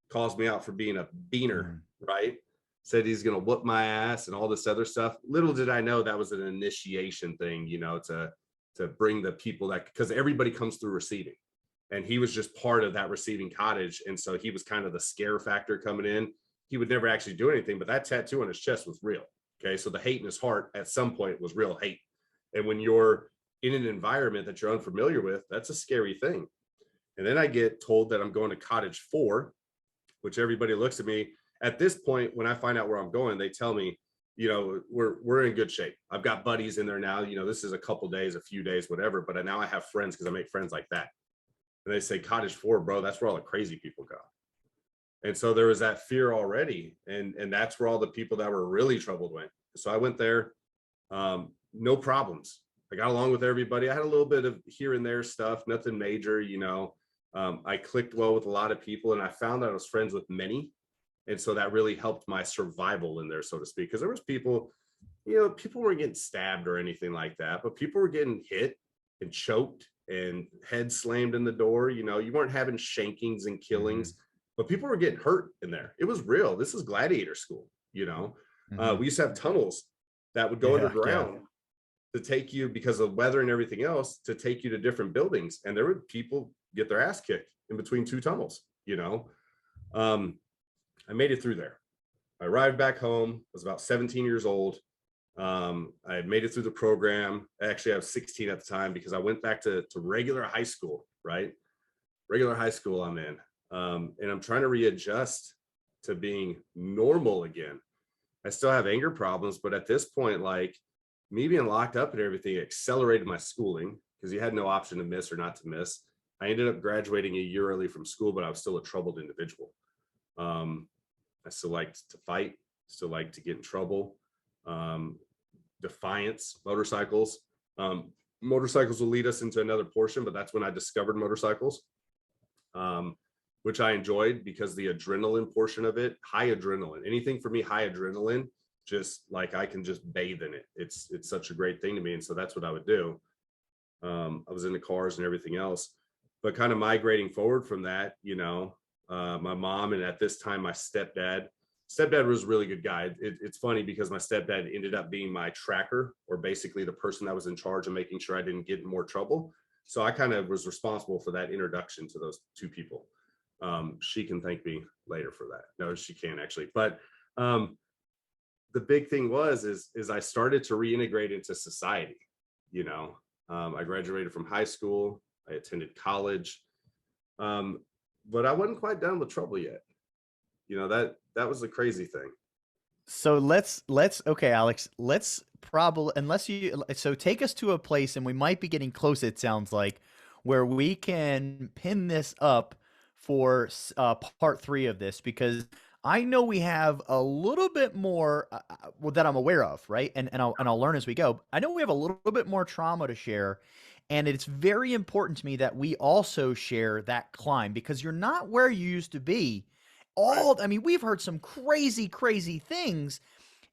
Calls me out for being a beaner, right? Said he's going to whoop my ass and all this other stuff. Little did I know that was an initiation thing, to bring the people that, because everybody comes through Receiving. And he was just part of that Receiving cottage. And so he was kind of the scare factor coming in. He would never actually do anything, but that tattoo on his chest was real. Okay. So the hate in his heart at some point was real hate. And when you're in an environment that you're unfamiliar with, that's a scary thing. And then I get told that I'm going to cottage 4, which everybody looks at me. At this point, when I find out where I'm going, they tell me, we're in good shape. I've got buddies in there now. This is a couple days, a few days, whatever. But now I have friends because I make friends like that. And they say cottage 4, bro, that's where all the crazy people go. And so there was that fear already. And that's where all the people that were really troubled went. So I went there, no problems. I got along with everybody. I had a little bit of here and there stuff, nothing major, I clicked well with a lot of people, and I found that I was friends with many. And so that really helped my survival in there, so to speak, because there was people, people weren't getting stabbed or anything like that, but people were getting hit and choked and head slammed in the door. You weren't having shankings and killings, but people were getting hurt in there. It was real. This is gladiator school. We used to have tunnels that would go underground to take you, because of weather and everything else, to take you to different buildings. And there would people get their ass kicked in between 2 tunnels. I made it through there. I arrived back home, was about 17 years old. I had made it through the program. Actually, I was 16 at the time, because I went back to regular high school, right? Regular high school I'm in. And I'm trying to readjust to being normal again. I still have anger problems, but at this point, like, me being locked up and everything accelerated my schooling, because you had no option to miss or not to miss. I ended up graduating a year early from school, but I was still a troubled individual. I still liked to fight, still liked to get in trouble. Defiance, motorcycles. Motorcycles will lead us into another portion, but that's when I discovered motorcycles, which I enjoyed, because the adrenaline portion of it, high adrenaline, anything for me, high adrenaline, just like I can just bathe in it. It's such a great thing to me. And so that's what I would do. I was into cars and everything else, but kind of migrating forward from that, my mom, and at this time, my stepdad was a really good guy. It's funny, because my stepdad ended up being my tracker, or basically the person that was in charge of making sure I didn't get in more trouble. So I kind of was responsible for that introduction to those 2 people. She can thank me later for that. No, she can't actually. But the big thing is I started to reintegrate into society. I graduated from high school. I attended college. But I wasn't quite done with trouble yet. That was the crazy thing. So let's okay, Alex, let's probably, so take us to a place, and we might be getting close, it sounds like, where we can pin this up for part 3 of this, because I know we have a little bit more that I'm aware of, right? And I'll learn as we go. I know we have a little bit more trauma to share, and it's very important to me that we also share that climb, because you're not where you used to be. I mean, we've heard some crazy things,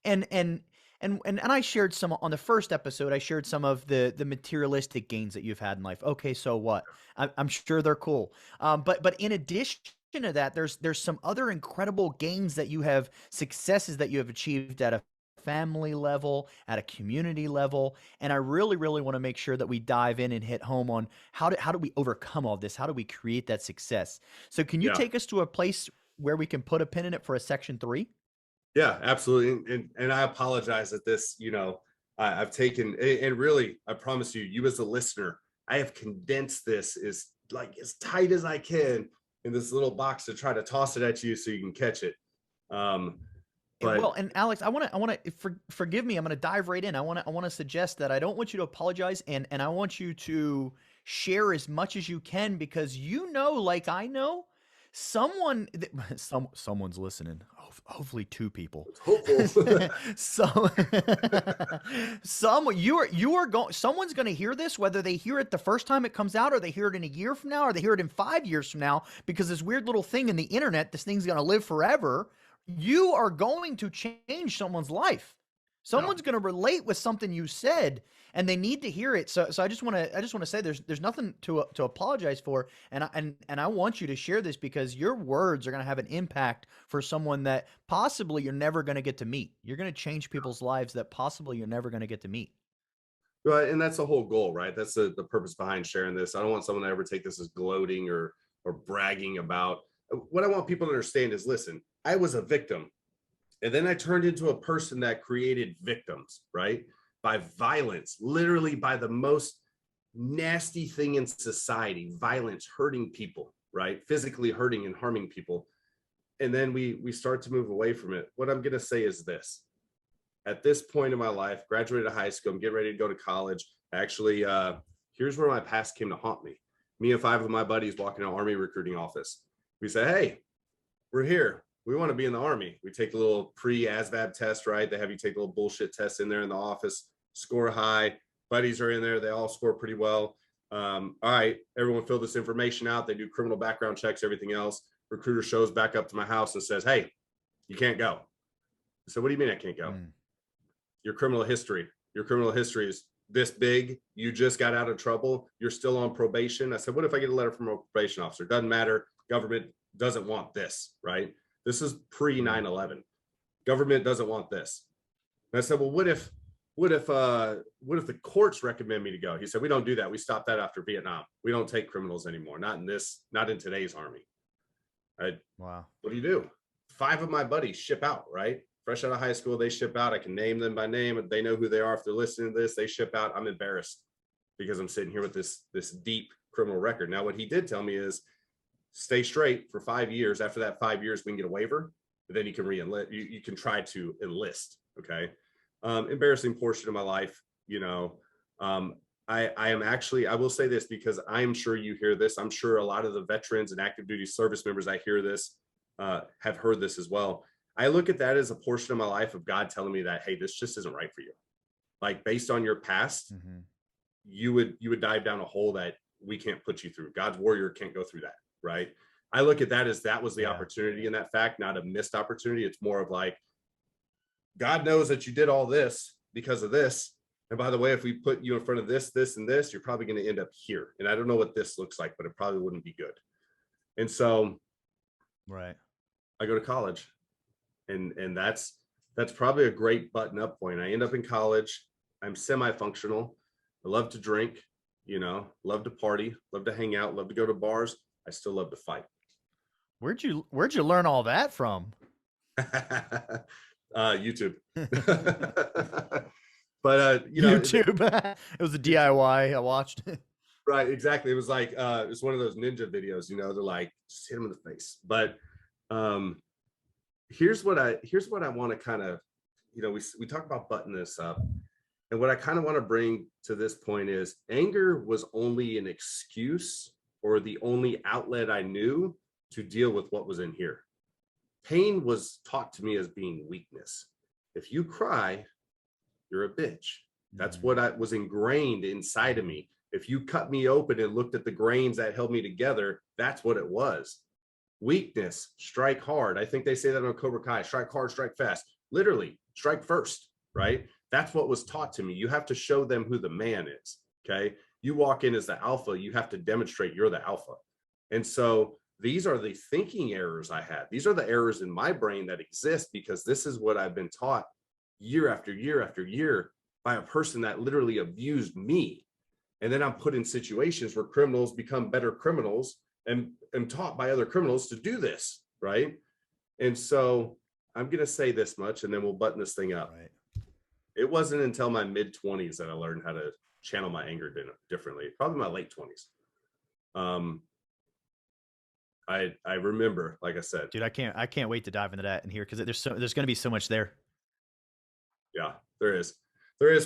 and I shared some on the first episode. I shared some of the materialistic gains that you've had in life. Okay, so what? I'm sure they're cool. But in addition to that, there's some other incredible gains that you have, successes that you have achieved at a family level, at a community level. And I really want to make sure that we dive in and hit home on how do we overcome all this? How do we create that success? So can you take us to a place where we can put a pin in it for a section 3? Yeah, absolutely. And I apologize that this, I've taken, and really, I promise you as a listener, I have condensed this as tight as I can in this little box to try to toss it at you so you can catch it. Well, But and Alex, forgive me. I'm going to dive right in. I want to suggest that I don't want you to apologize, and I want you to share as much as you can, because like I know, someone's listening. Hopefully, two people. hopeful. So, someone's going to hear this, whether they hear it the first time it comes out, or they hear it in a year from now, or they hear it in 5 years from now, because this weird little thing in the internet, this thing's going to live forever. You are going to change someone's life. Someone's going to relate with something you said, and they need to hear it. So I just want to say there's nothing to apologize for, and I want you to share this, because your words are going to have an impact for someone that possibly you're never going to get to meet. You're going to change people's lives that possibly you're never going to get to meet. Right, and that's the whole goal, right? That's the purpose behind sharing this. I don't want someone to ever take this as gloating or bragging about. What I want people to understand is, listen, I was a victim, and then I turned into a person that created victims, right? By violence, literally by the most nasty thing in society, violence, hurting people, right? Physically hurting and harming people. And then we start to move away from it. What I'm going to say is this. At this point in my life, graduated high school, I'm getting ready to go to college. Actually, here's where my past came to haunt me. Me and 5 of my buddies walk in an Army recruiting office. We say, hey, we're here. We want to be in the Army. We take a little pre-ASVAB test, right? They have you take a little bullshit test in there in the office, score high. Buddies are in there. They all score pretty well. All right, everyone fill this information out. They do criminal background checks, everything else. Recruiter shows back up to my house and says, hey, you can't go. So what do you mean I can't go? Your criminal history is this big. You just got out of trouble. You're still on probation. I said, what if I get a letter from a probation officer? Doesn't matter. Government doesn't want this, right? This is pre 9/11. Government doesn't want this. And I said, well, what if the courts recommend me to go? He said, we don't do that. We stopped that after Vietnam. We don't take criminals anymore. Not in today's Army. Wow. What do you do? 5 of my buddies ship out, right? Fresh out of high school, they ship out. I can name them by name. They know who they are. If they're listening to this, they ship out. I'm embarrassed because I'm sitting here with this deep criminal record. Now, what he did tell me is stay straight for 5 years. After that 5 years, we can get a waiver. Then you can re-enlist. You can try to enlist. Okay. Embarrassing portion of my life. I am actually, I will say this because I'm sure you hear this. I'm sure a lot of the veterans and active duty service members I hear this have heard this as well. I look at that as a portion of my life of God telling me that, hey, this just isn't right for you. Like based on your past, you would dive down a hole that we can't put you through. God's warrior can't go through that, right? I look at that as that was the opportunity in that fact, not a missed opportunity. It's more of like, God knows that you did all this because of this. And by the way, if we put you in front of this, this, and this, you're probably going to end up here. And I don't know what this looks like, but it probably wouldn't be good. And so right, I go to college. And that's probably a great button up point. I end up in college. I'm semi-functional. I love to drink, love to party, love to hang out, love to go to bars. I still love to fight. Where'd you learn all that from? YouTube. But YouTube. It was a DIY I watched. Right, exactly. It was like it's one of those ninja videos, they're like, just hit him in the face. But here's what I want to kind of, we talk about button this up. And what I kind of want to bring to this point is anger was only an excuse or the only outlet I knew to deal with what was in here. Pain was taught to me as being weakness. If you cry, you're a bitch. That's what was ingrained inside of me. If you cut me open and looked at the grains that held me together, that's what it was. Weakness, strike hard. I think they say that on Cobra Kai, strike hard, strike fast. Literally, strike first, right? That's what was taught to me. You have to show them who the man is, okay? You walk in as the alpha, you have to demonstrate you're the alpha. And so these are the thinking errors I had. These are the errors in my brain that exist because this is what I've been taught year after year after year by a person that literally abused me. And then I'm put in situations where criminals become better criminals and am taught by other criminals to do this, right? And so I'm going to say this much and then we'll button this thing up. Right. It wasn't until my mid-20s that I learned how to channel my anger differently. Probably my late 20s. I remember, like I said, Dude, I can't wait to dive into that in here, because there's going to be so much there. yeah, there is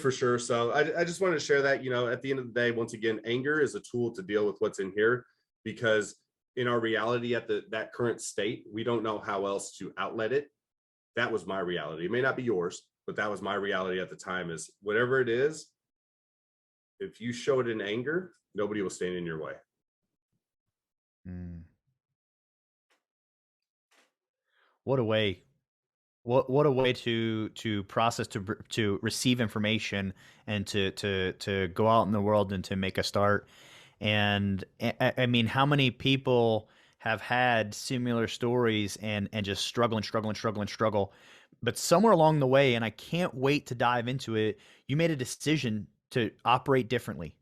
for sure. So I just wanted to share that, at the end of the day, once again, anger is a tool to deal with what's in here, because in our reality at that current state, we don't know how else to outlet it. That was my reality. It may not be yours, but that was my reality at the time. Is whatever it is, if you show it in anger, nobody will stand in your way. What a way. What a way to process, to receive information, and to go out in the world and to make a start. And I mean, how many people have had similar stories and just struggle, but somewhere along the way, and I can't wait to dive into it, you made a decision to operate differently.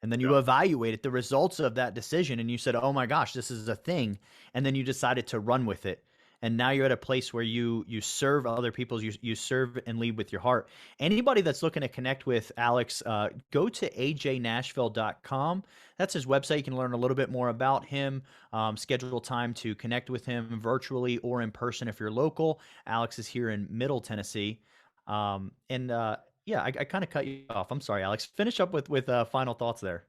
And then you evaluated the results of that decision, and you said, "Oh my gosh, this is a thing." And then you decided to run with it. And now you're at a place where you serve other people, you serve and lead with your heart. Anybody that's looking to connect with Alex, go to ajnashville.com. That's his website. You can learn a little bit more about him, schedule time to connect with him virtually or in person if you're local. Alex is here in Middle Tennessee. Yeah, I kind of cut you off. I'm sorry, Alex. Finish up with final thoughts there.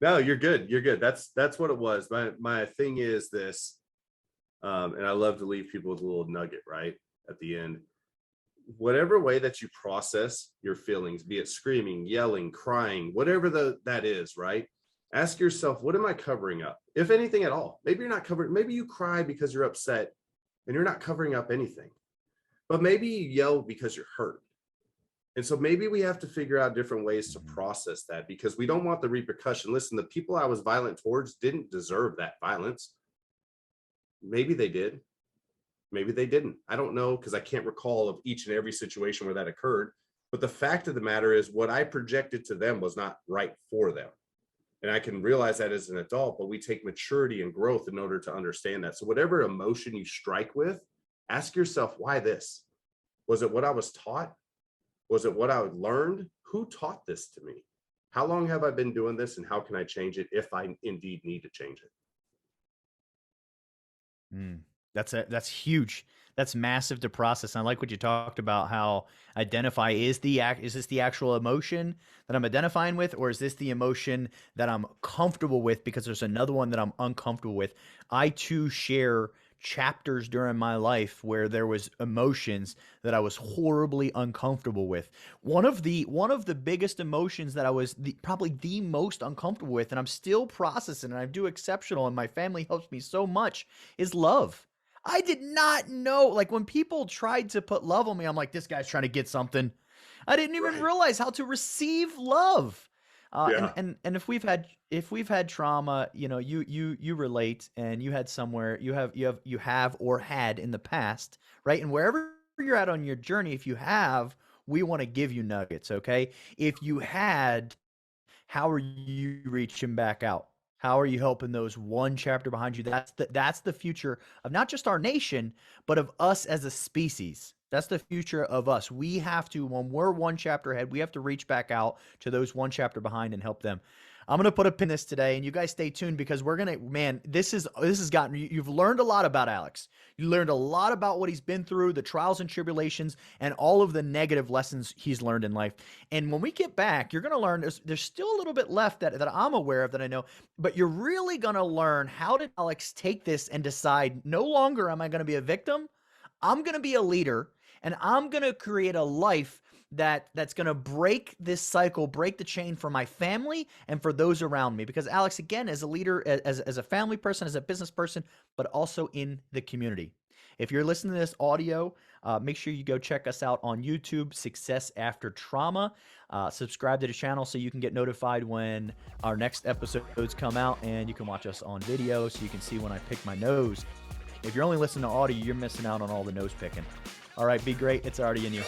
No, you're good. You're good. That's what it was. My thing is this. And I love to leave people with a little nugget right at the end. Whatever way that you process your feelings, be it screaming, yelling, crying, whatever that is, right? Ask yourself, what am I covering up? If anything at all. Maybe you're not covering, maybe you cry because you're upset and you're not covering up anything. But maybe you yell because you're hurt. And so maybe we have to figure out different ways to process that, because we don't want the repercussion. Listen, the people I was violent towards didn't deserve that violence. Maybe they did. Maybe they didn't. I don't know, because I can't recall of each and every situation where that occurred. But the fact of the matter is, what I projected to them was not right for them. And I can realize that as an adult, but we take maturity and growth in order to understand that. So whatever emotion you strike with, ask yourself, why this? Was it what I was taught? Was it what I learned? Who taught this to me? How long have I been doing this, and how can I change it if I indeed need to change it? That's huge. That's massive to process. And I like what you talked about, how identify is this the actual emotion that I'm identifying with, or is this the emotion that I'm comfortable with because there's another one that I'm uncomfortable with? I too share chapters during my life where there was emotions that I was horribly uncomfortable with. One of the biggest emotions that I was probably the most uncomfortable with, and I'm still processing, and I do exceptional, and my family helps me so much, is love. I did not know, like, when people tried to put love on me, I'm like, this guy's trying to get something. I didn't even realize how to receive love. And if we've had trauma, you relate, and you had somewhere you have or had in the past, right? And wherever you're at on your journey, if you have, we want to give you nuggets. Okay. If you had, how are you reaching back out? How are you helping those one chapter behind you? That's the future of not just our nation, but of us as a species. That's the future of us. We have to, when we're one chapter ahead, we have to reach back out to those one chapter behind and help them. I'm going to put a pin in this today, and you guys stay tuned, because we're going to, man, this has gotten, you've learned a lot about Alex. You learned a lot about what he's been through, the trials and tribulations, and all of the negative lessons he's learned in life. And when we get back, you're going to learn, there's still a little bit left that I'm aware of, that I know, but you're really going to learn, how did Alex take this and decide, no longer am I going to be a victim, I'm going to be a leader, and I'm going to create a life that's going to break this cycle, break the chain for my family and for those around me. Because Alex, again, as a leader, as a family person, as a business person, but also in the community. If you're listening to this audio, make sure you go check us out on YouTube, Success After Trauma. Subscribe to the channel so you can get notified when our next episodes come out, and you can watch us on video so you can see when I pick my nose. If you're only listening to audio, you're missing out on all the nose picking. All right, be great. It's already in you.